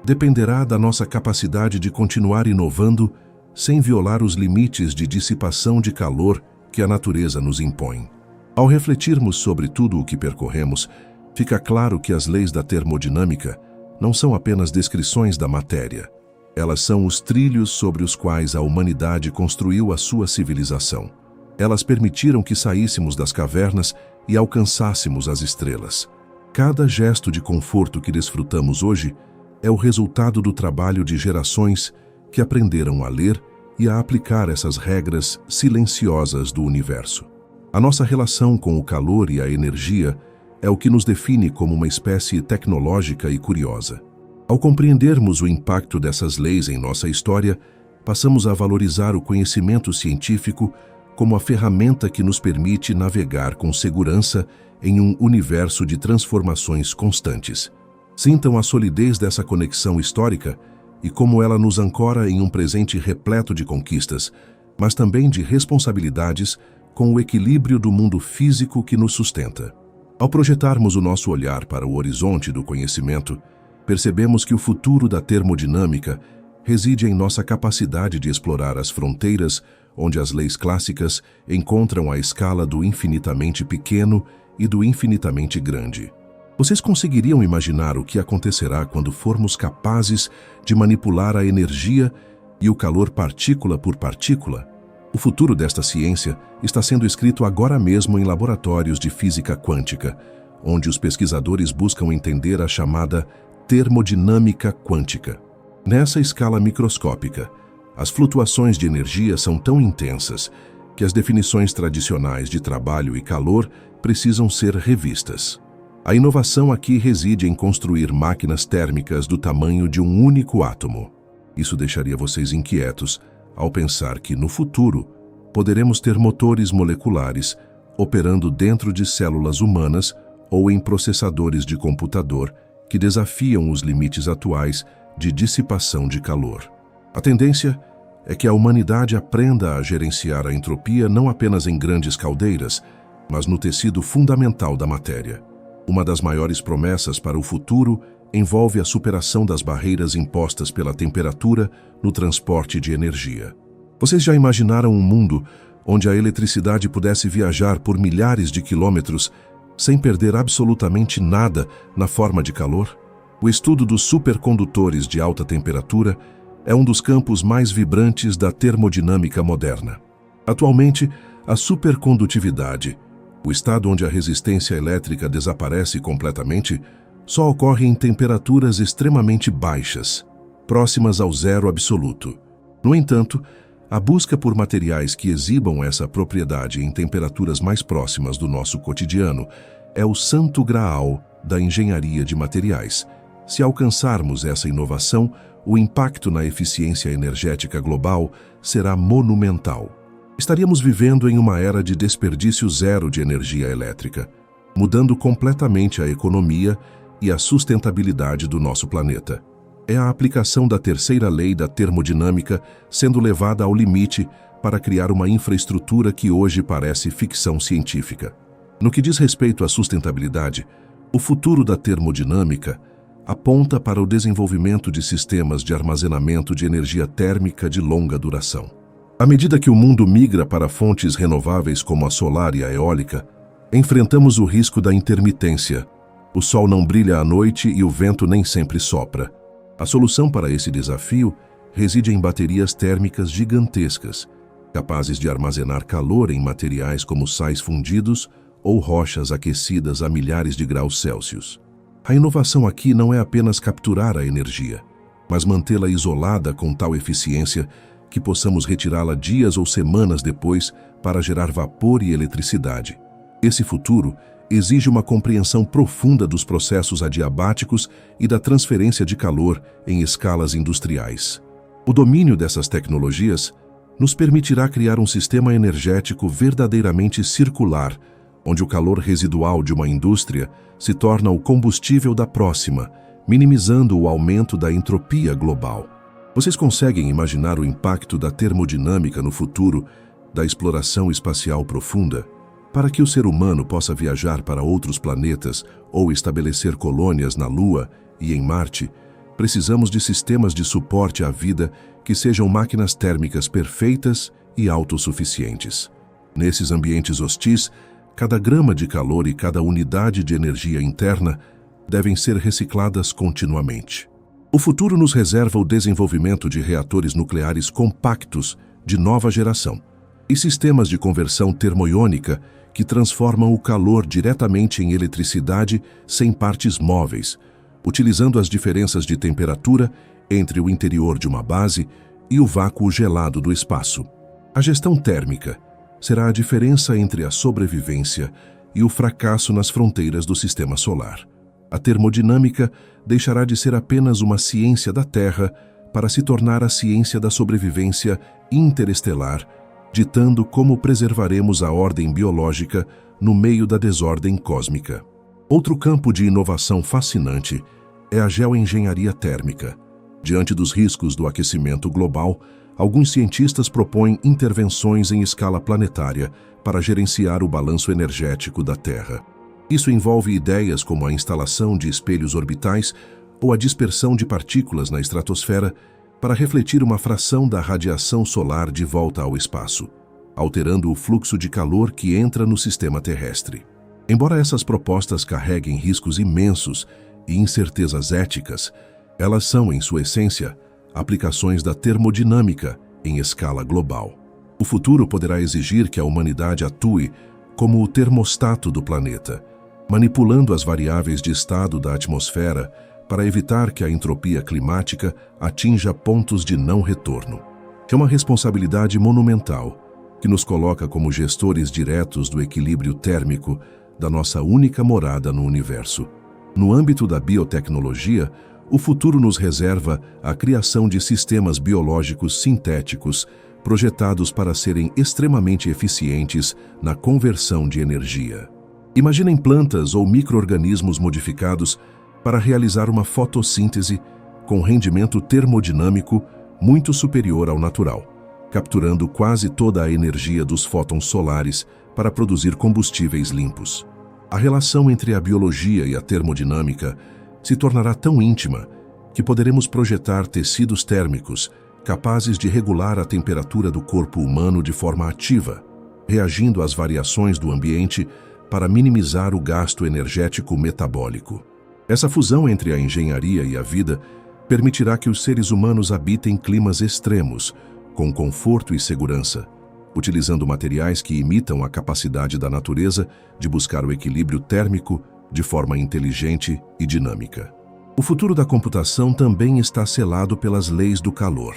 dependerá da nossa capacidade de continuar inovando sem violar os limites de dissipação de calor que a natureza nos impõe. Ao refletirmos sobre tudo o que percorremos, fica claro que as leis da termodinâmica não são apenas descrições da matéria. Elas são os trilhos sobre os quais a humanidade construiu a sua civilização. Elas permitiram que saíssemos das cavernas e alcançássemos as estrelas. Cada gesto de conforto que desfrutamos hoje é o resultado do trabalho de gerações que aprenderam a ler e a aplicar essas regras silenciosas do universo. A nossa relação com o calor e a energia é o que nos define como uma espécie tecnológica e curiosa. Ao compreendermos o impacto dessas leis em nossa história, passamos a valorizar o conhecimento científico como a ferramenta que nos permite navegar com segurança em um universo de transformações constantes. Sintam a solidez dessa conexão histórica e como ela nos ancora em um presente repleto de conquistas, mas também de responsabilidades com o equilíbrio do mundo físico que nos sustenta. Ao projetarmos o nosso olhar para o horizonte do conhecimento, percebemos que o futuro da termodinâmica reside em nossa capacidade de explorar as fronteiras onde as leis clássicas encontram a escala do infinitamente pequeno e do infinitamente grande. Vocês conseguiriam imaginar o que acontecerá quando formos capazes de manipular a energia e o calor partícula por partícula? O futuro desta ciência está sendo escrito agora mesmo em laboratórios de física quântica, onde os pesquisadores buscam entender a chamada termodinâmica quântica. Nessa escala microscópica, as flutuações de energia são tão intensas que as definições tradicionais de trabalho e calor precisam ser revistas. A inovação aqui reside em construir máquinas térmicas do tamanho de um único átomo. Isso deixaria vocês inquietos ao pensar que, no futuro, poderemos ter motores moleculares operando dentro de células humanas ou em processadores de computador que desafiam os limites atuais de dissipação de calor. A tendência é que a humanidade aprenda a gerenciar a entropia não apenas em grandes caldeiras, mas no tecido fundamental da matéria. Uma das maiores promessas para o futuro envolve a superação das barreiras impostas pela temperatura no transporte de energia. Vocês já imaginaram um mundo onde a eletricidade pudesse viajar por milhares de quilômetros sem perder absolutamente nada na forma de calor? O estudo dos supercondutores de alta temperatura é um dos campos mais vibrantes da termodinâmica moderna. Atualmente, a supercondutividade, o estado onde a resistência elétrica desaparece completamente, só ocorre em temperaturas extremamente baixas, próximas ao zero absoluto. No entanto, a busca por materiais que exibam essa propriedade em temperaturas mais próximas do nosso cotidiano é o santo graal da engenharia de materiais. Se alcançarmos essa inovação, o impacto na eficiência energética global será monumental. Estaríamos vivendo em uma era de desperdício zero de energia elétrica, mudando completamente a economia e a sustentabilidade do nosso planeta. É a aplicação da terceira lei da termodinâmica sendo levada ao limite para criar uma infraestrutura que hoje parece ficção científica. No que diz respeito à sustentabilidade, o futuro da termodinâmica aponta para o desenvolvimento de sistemas de armazenamento de energia térmica de longa duração. À medida que o mundo migra para fontes renováveis como a solar e a eólica, enfrentamos o risco da intermitência. O sol não brilha à noite e o vento nem sempre sopra. A solução para esse desafio reside em baterias térmicas gigantescas, capazes de armazenar calor em materiais como sais fundidos ou rochas aquecidas a milhares de graus Celsius. A inovação aqui não é apenas capturar a energia, mas mantê-la isolada com tal eficiência que possamos retirá-la dias ou semanas depois para gerar vapor e eletricidade. Esse futuro exige uma compreensão profunda dos processos adiabáticos e da transferência de calor em escalas industriais. O domínio dessas tecnologias nos permitirá criar um sistema energético verdadeiramente circular, onde o calor residual de uma indústria se torna o combustível da próxima, minimizando o aumento da entropia global. Vocês conseguem imaginar o impacto da termodinâmica no futuro da exploração espacial profunda? Para que o ser humano possa viajar para outros planetas ou estabelecer colônias na Lua e em Marte, precisamos de sistemas de suporte à vida que sejam máquinas térmicas perfeitas e autossuficientes. Nesses ambientes hostis, cada grama de calor e cada unidade de energia interna devem ser recicladas continuamente. O futuro nos reserva o desenvolvimento de reatores nucleares compactos de nova geração e sistemas de conversão termoiônica que transformam o calor diretamente em eletricidade sem partes móveis, utilizando as diferenças de temperatura entre o interior de uma base e o vácuo gelado do espaço. A gestão térmica será a diferença entre a sobrevivência e o fracasso nas fronteiras do sistema solar. A termodinâmica deixará de ser apenas uma ciência da Terra para se tornar a ciência da sobrevivência interestelar, ditando como preservaremos a ordem biológica no meio da desordem cósmica. Outro campo de inovação fascinante é a geoengenharia térmica. Diante dos riscos do aquecimento global, alguns cientistas propõem intervenções em escala planetária para gerenciar o balanço energético da Terra. Isso envolve ideias como a instalação de espelhos orbitais ou a dispersão de partículas na estratosfera para refletir uma fração da radiação solar de volta ao espaço, alterando o fluxo de calor que entra no sistema terrestre. Embora essas propostas carreguem riscos imensos e incertezas éticas, elas são, em sua essência, aplicações da termodinâmica em escala global. O O futuro poderá exigir que a humanidade atue como o termostato do planeta, manipulando as variáveis de estado da atmosfera para evitar que a entropia climática atinja pontos de não retorno. É uma responsabilidade monumental que nos coloca como gestores diretos do equilíbrio térmico da nossa única morada no universo. No âmbito da biotecnologia, o futuro nos reserva a criação de sistemas biológicos sintéticos projetados para serem extremamente eficientes na conversão de energia. Imaginem plantas ou micro-organismos modificados para realizar uma fotossíntese com rendimento termodinâmico muito superior ao natural, capturando quase toda a energia dos fótons solares para produzir combustíveis limpos. A relação entre a biologia e a termodinâmica se tornará tão íntima que poderemos projetar tecidos térmicos capazes de regular a temperatura do corpo humano de forma ativa, reagindo às variações do ambiente para minimizar o gasto energético metabólico. Essa fusão entre a engenharia e a vida permitirá que os seres humanos habitem climas extremos, com conforto e segurança, utilizando materiais que imitam a capacidade da natureza de buscar o equilíbrio térmico de forma inteligente e dinâmica. O futuro da computação também está selado pelas leis do calor.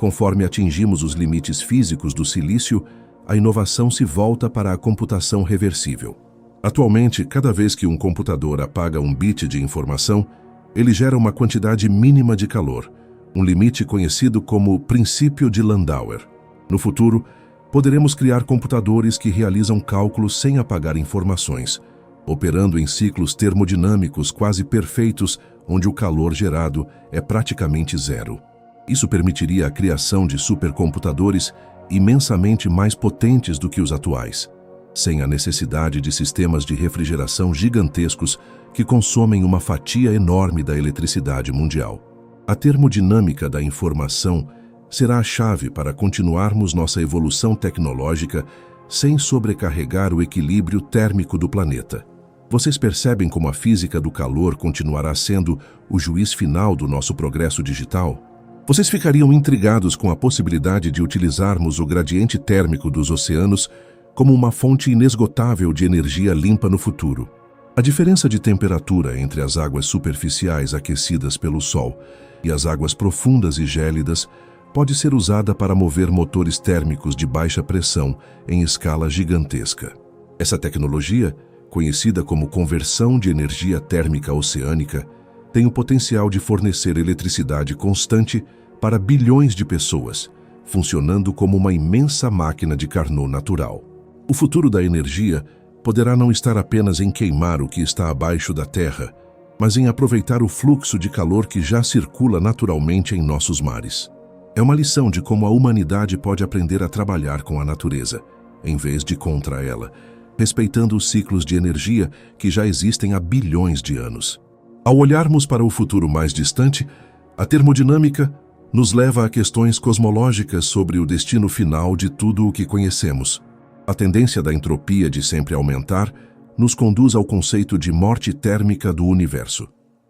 Conforme atingimos os limites físicos do silício, a inovação se volta para a computação reversível. Atualmente, cada vez que um computador apaga um bit de informação, ele gera uma quantidade mínima de calor, um limite conhecido como princípio de Landauer. No futuro, poderemos criar computadores que realizam cálculos sem apagar informações, operando em ciclos termodinâmicos quase perfeitos, onde o calor gerado é praticamente zero. Isso permitiria a criação de supercomputadores imensamente mais potentes do que os atuais, sem a necessidade de sistemas de refrigeração gigantescos que consomem uma fatia enorme da eletricidade mundial. A termodinâmica da informação será a chave para continuarmos nossa evolução tecnológica sem sobrecarregar o equilíbrio térmico do planeta. Vocês percebem como a física do calor continuará sendo o juiz final do nosso progresso digital? Vocês ficariam intrigados com a possibilidade de utilizarmos o gradiente térmico dos oceanos como uma fonte inesgotável de energia limpa no futuro. A diferença de temperatura entre as águas superficiais aquecidas pelo Sol e as águas profundas e gélidas pode ser usada para mover motores térmicos de baixa pressão em escala gigantesca. Essa tecnologia, conhecida como conversão de energia térmica oceânica, tem o potencial de fornecer eletricidade constante para bilhões de pessoas, funcionando como uma imensa máquina de Carnot natural. O futuro da energia poderá não estar apenas em queimar o que está abaixo da terra, mas em aproveitar o fluxo de calor que já circula naturalmente em nossos mares. É uma lição de como a humanidade pode aprender a trabalhar com a natureza, em vez de contra ela, respeitando os ciclos de energia que já existem há bilhões de anos. Ao olharmos para o futuro mais distante, a termodinâmica nos leva a questões cosmológicas sobre o destino final de tudo o que conhecemos. A tendência da entropia de sempre aumentar nos conduz ao conceito de morte térmica do universo.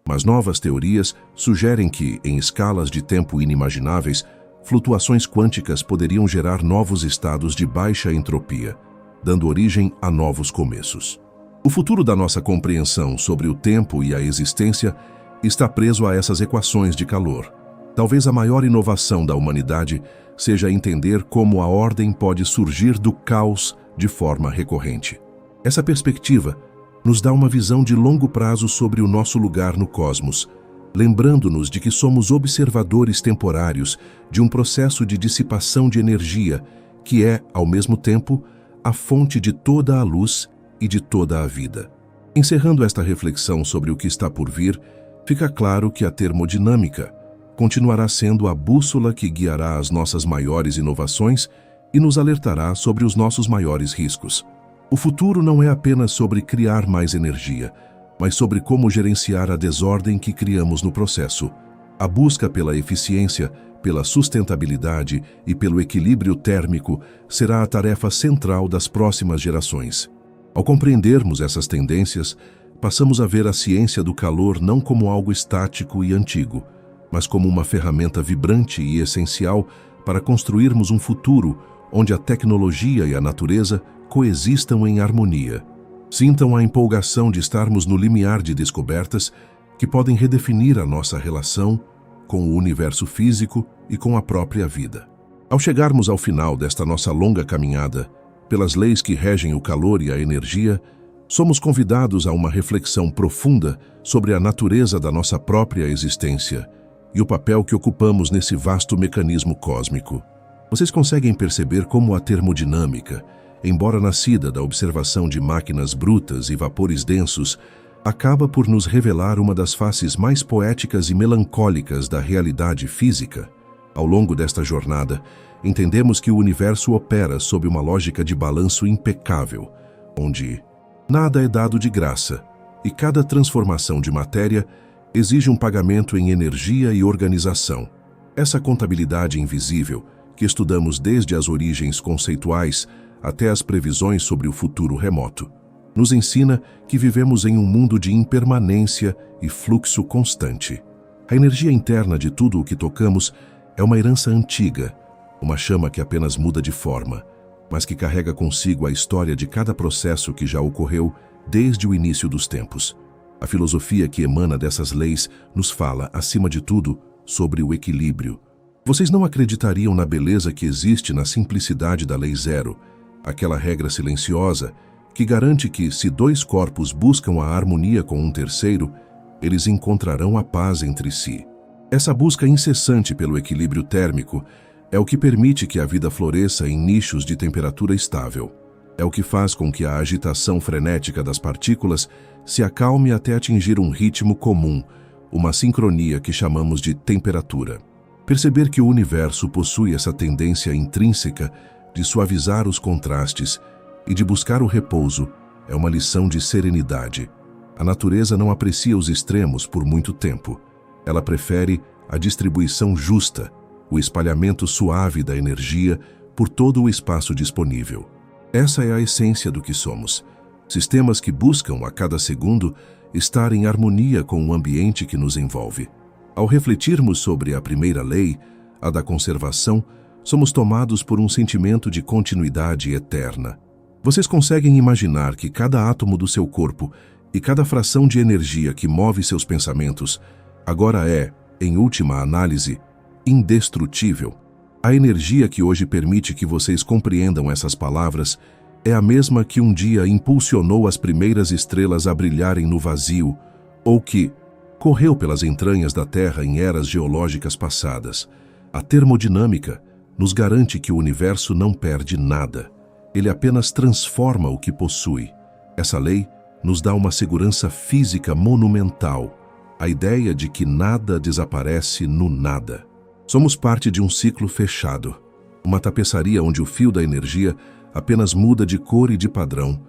Mas novas teorias sugerem que, em escalas de tempo inimagináveis, flutuações quânticas poderiam gerar novos estados de baixa entropia, dando origem a novos começos. O futuro da nossa compreensão sobre o tempo e a existência está preso a essas equações de calor. Talvez a maior inovação da humanidade seja entender como a ordem pode surgir do caos de forma recorrente. Essa perspectiva nos dá uma visão de longo prazo sobre o nosso lugar no cosmos, lembrando-nos de que somos observadores temporários de um processo de dissipação de energia que é, ao mesmo tempo, a fonte de toda a luz e de toda a vida. Encerrando esta reflexão sobre o que está por vir, fica claro que a termodinâmica continuará sendo a bússola que guiará as nossas maiores inovações e nos alertará sobre os nossos maiores riscos. O futuro não é apenas sobre criar mais energia, mas sobre como gerenciar a desordem que criamos no processo. A busca pela eficiência, pela sustentabilidade e pelo equilíbrio térmico será a tarefa central das próximas gerações. Ao compreendermos essas tendências, passamos a ver a ciência do calor não como algo estático e antigo, mas como uma ferramenta vibrante e essencial para construirmos um futuro onde a tecnologia e a natureza coexistam em harmonia. Sintam a empolgação de estarmos no limiar de descobertas que podem redefinir a nossa relação com o universo físico e com a própria vida. Ao chegarmos ao final desta nossa longa caminhada, pelas leis que regem o calor e a energia, somos convidados a uma reflexão profunda sobre a natureza da nossa própria existência e o papel que ocupamos nesse vasto mecanismo cósmico. Vocês conseguem perceber como a termodinâmica, embora nascida da observação de máquinas brutas e vapores densos, acaba por nos revelar uma das faces mais poéticas e melancólicas da realidade física? Ao longo desta jornada, entendemos que o universo opera sob uma lógica de balanço impecável, onde nada é dado de graça e cada transformação de matéria exige um pagamento em energia e organização. Essa contabilidade invisível, que estudamos desde as origens conceituais até as previsões sobre o futuro remoto, nos ensina que vivemos em um mundo de impermanência e fluxo constante. A energia interna de tudo o que tocamos é uma herança antiga, uma chama que apenas muda de forma, mas que carrega consigo a história de cada processo que já ocorreu desde o início dos tempos. A filosofia que emana dessas leis nos fala, acima de tudo, sobre o equilíbrio. Vocês não acreditariam na beleza que existe na simplicidade da Lei Zero, aquela regra silenciosa que garante que, se dois corpos buscam a harmonia com um terceiro, eles encontrarão a paz entre si. Essa busca incessante pelo equilíbrio térmico é o que permite que a vida floresça em nichos de temperatura estável. É o que faz com que a agitação frenética das partículas se acalme até atingir um ritmo comum, uma sincronia que chamamos de temperatura. Perceber que o universo possui essa tendência intrínseca de suavizar os contrastes e de buscar o repouso é uma lição de serenidade. A natureza não aprecia os extremos por muito tempo. Ela prefere a distribuição justa, o espalhamento suave da energia por todo o espaço disponível. Essa é a essência do que somos. Sistemas que buscam, a cada segundo, estar em harmonia com o ambiente que nos envolve. Ao refletirmos sobre a primeira lei, a da conservação, somos tomados por um sentimento de continuidade eterna. Vocês conseguem imaginar que cada átomo do seu corpo e cada fração de energia que move seus pensamentos agora é, em última análise, indestrutível? A energia que hoje permite que vocês compreendam essas palavras é a mesma que um dia impulsionou as primeiras estrelas a brilharem no vazio, ou que correu pelas entranhas da Terra em eras geológicas passadas. A termodinâmica nos garante que o universo não perde nada. Ele apenas transforma o que possui. Essa lei nos dá uma segurança física monumental, a ideia de que nada desaparece no nada. Somos parte de um ciclo fechado, uma tapeçaria onde o fio da energia apenas muda de cor e de padrão,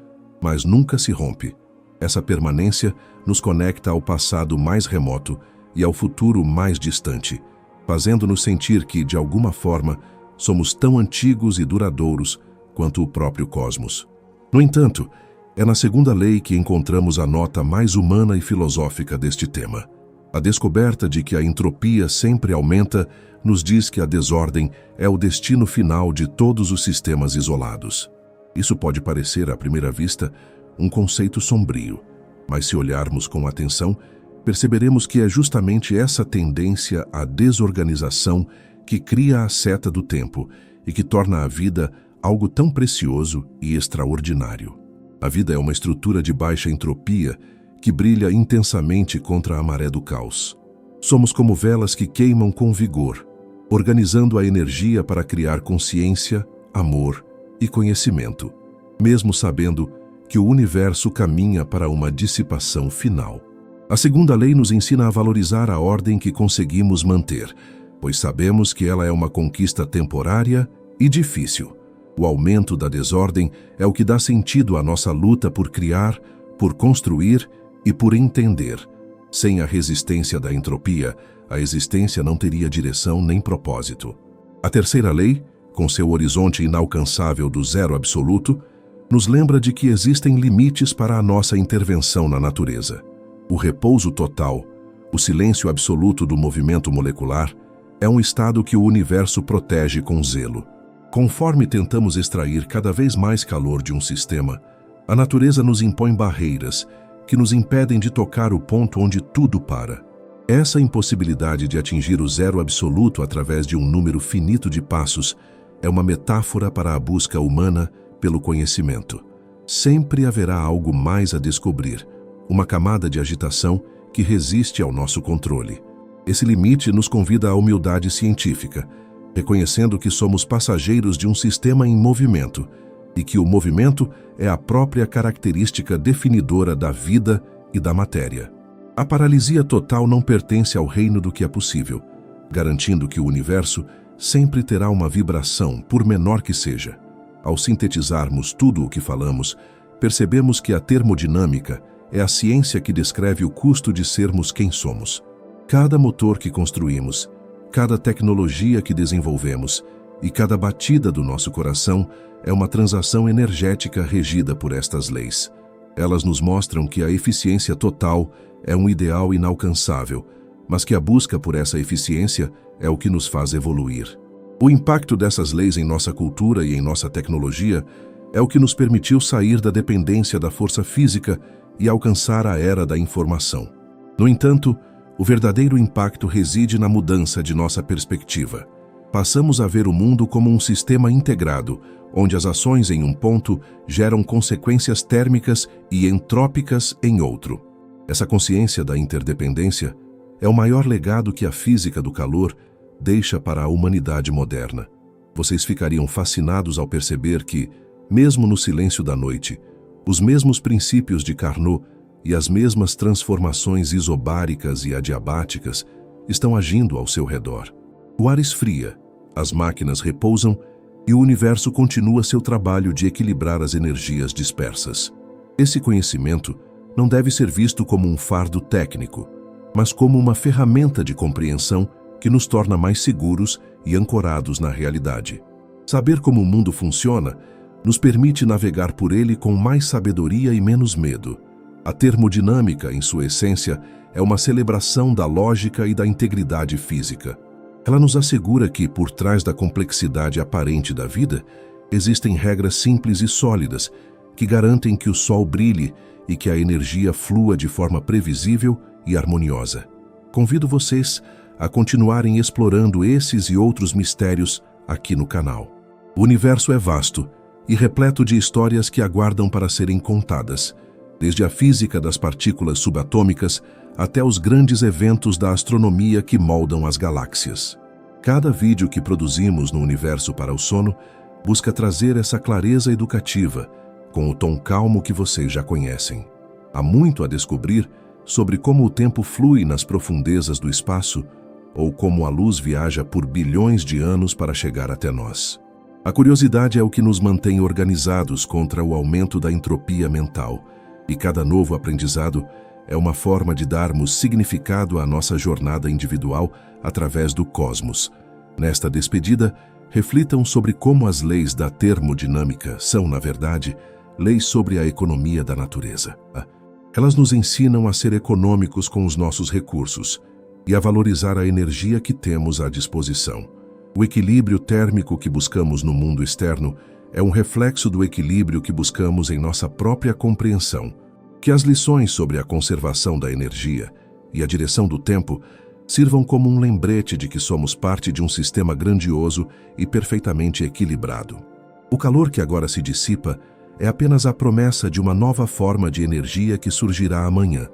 mas nunca se rompe. Essa permanência nos conecta ao passado mais remoto e ao futuro mais distante, fazendo-nos sentir que, de alguma forma, somos tão antigos e duradouros quanto o próprio cosmos. No entanto, é na segunda lei que encontramos a nota mais humana e filosófica deste tema. A descoberta de que a entropia sempre aumenta nos diz que a desordem é o destino final de todos os sistemas isolados. Isso pode parecer, à primeira vista, um conceito sombrio, mas se olharmos com atenção, perceberemos que é justamente essa tendência à desorganização que cria a seta do tempo e que torna a vida algo tão precioso e extraordinário. A vida é uma estrutura de baixa entropia que brilha intensamente contra a maré do caos. Somos como velas que queimam com vigor, organizando a energia para criar consciência, amor e conhecimento, mesmo sabendo que o universo caminha para uma dissipação final. A segunda lei nos ensina a valorizar a ordem que conseguimos manter, pois sabemos que ela é uma conquista temporária e difícil. O aumento da desordem é o que dá sentido à nossa luta por criar, por construir e por entender. Sem a resistência da entropia, a existência não teria direção nem propósito. A terceira lei, com seu horizonte inalcançável do zero absoluto, nos lembra de que existem limites para a nossa intervenção na natureza. O repouso total, o silêncio absoluto do movimento molecular, é um estado que o universo protege com zelo. Conforme tentamos extrair cada vez mais calor de um sistema, a natureza nos impõe barreiras que nos impedem de tocar o ponto onde tudo para. Essa impossibilidade de atingir o zero absoluto através de um número finito de passos é uma metáfora para a busca humana pelo conhecimento. Sempre haverá algo mais a descobrir, uma camada de agitação que resiste ao nosso controle. Esse limite nos convida à humildade científica, reconhecendo que somos passageiros de um sistema em movimento e que o movimento é a própria característica definidora da vida e da matéria. A paralisia total não pertence ao reino do que é possível, garantindo que o universo sempre terá uma vibração, por menor que seja. Ao sintetizarmos tudo o que falamos, percebemos que a termodinâmica é a ciência que descreve o custo de sermos quem somos. Cada motor que construímos, cada tecnologia que desenvolvemos e cada batida do nosso coração é uma transação energética regida por estas leis. Elas nos mostram que a eficiência total é um ideal inalcançável, mas que a busca por essa eficiência é o que nos faz evoluir. O impacto dessas leis em nossa cultura e em nossa tecnologia é o que nos permitiu sair da dependência da força física e alcançar a era da informação. No entanto, o verdadeiro impacto reside na mudança de nossa perspectiva. Passamos a ver o mundo como um sistema integrado, onde as ações em um ponto geram consequências térmicas e entrópicas em outro. Essa consciência da interdependência é o maior legado que a física do calor deixa para a humanidade moderna. Vocês ficariam fascinados ao perceber que, mesmo no silêncio da noite, os mesmos princípios de Carnot e as mesmas transformações isobáricas e adiabáticas estão agindo ao seu redor. O ar esfria, as máquinas repousam e o universo continua seu trabalho de equilibrar as energias dispersas. Esse conhecimento não deve ser visto como um fardo técnico, mas como uma ferramenta de compreensão que nos torna mais seguros e ancorados na realidade. Saber como o mundo funciona nos permite navegar por ele com mais sabedoria e menos medo. A termodinâmica, em sua essência, é uma celebração da lógica e da integridade física. Ela nos assegura que, por trás da complexidade aparente da vida, existem regras simples e sólidas que garantem que o sol brilhe e que a energia flua de forma previsível e harmoniosa. Convido vocês a continuarem explorando esses e outros mistérios aqui no canal. O universo é vasto e repleto de histórias que aguardam para serem contadas, desde a física das partículas subatômicas até os grandes eventos da astronomia que moldam as galáxias. Cada vídeo que produzimos no Universo para o Sono busca trazer essa clareza educativa, com o tom calmo que vocês já conhecem. Há muito a descobrir sobre como o tempo flui nas profundezas do espaço ou como a luz viaja por bilhões de anos para chegar até nós. A curiosidade é o que nos mantém organizados contra o aumento da entropia mental, e cada novo aprendizado é uma forma de darmos significado à nossa jornada individual através do cosmos. Nesta despedida, reflitam sobre como as leis da termodinâmica são, na verdade, leis sobre a economia da natureza. Elas nos ensinam a ser econômicos com os nossos recursos e a valorizar a energia que temos à disposição. O equilíbrio térmico que buscamos no mundo externo é um reflexo do equilíbrio que buscamos em nossa própria compreensão. Que as lições sobre a conservação da energia e a direção do tempo sirvam como um lembrete de que somos parte de um sistema grandioso e perfeitamente equilibrado. O calor que agora se dissipa é apenas a promessa de uma nova forma de energia que surgirá amanhã,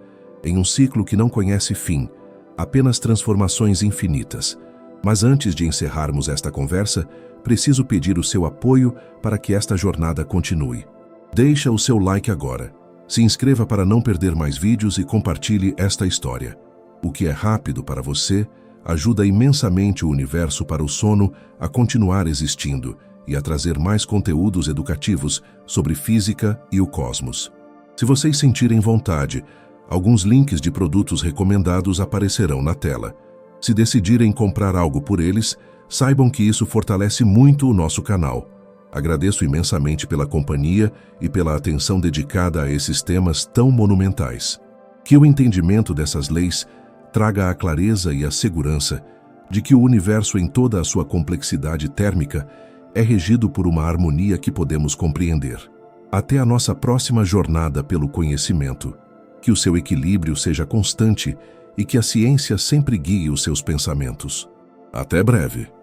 em um ciclo que não conhece fim, apenas transformações infinitas. Mas antes de encerrarmos esta conversa, preciso pedir o seu apoio para que esta jornada continue. Deixa o seu like agora, se inscreva para não perder mais vídeos e compartilhe esta história. O que é rápido para você ajuda imensamente o Universo para o Sono a continuar existindo e a trazer mais conteúdos educativos sobre física e o cosmos. Se vocês sentirem vontade, alguns links de produtos recomendados aparecerão na tela. Se decidirem comprar algo por eles, saibam que isso fortalece muito o nosso canal. Agradeço imensamente pela companhia e pela atenção dedicada a esses temas tão monumentais. Que o entendimento dessas leis traga a clareza e a segurança de que o universo em toda a sua complexidade térmica é regido por uma harmonia que podemos compreender. Até a nossa próxima jornada pelo conhecimento, que o seu equilíbrio seja constante e que a ciência sempre guie os seus pensamentos. Até breve!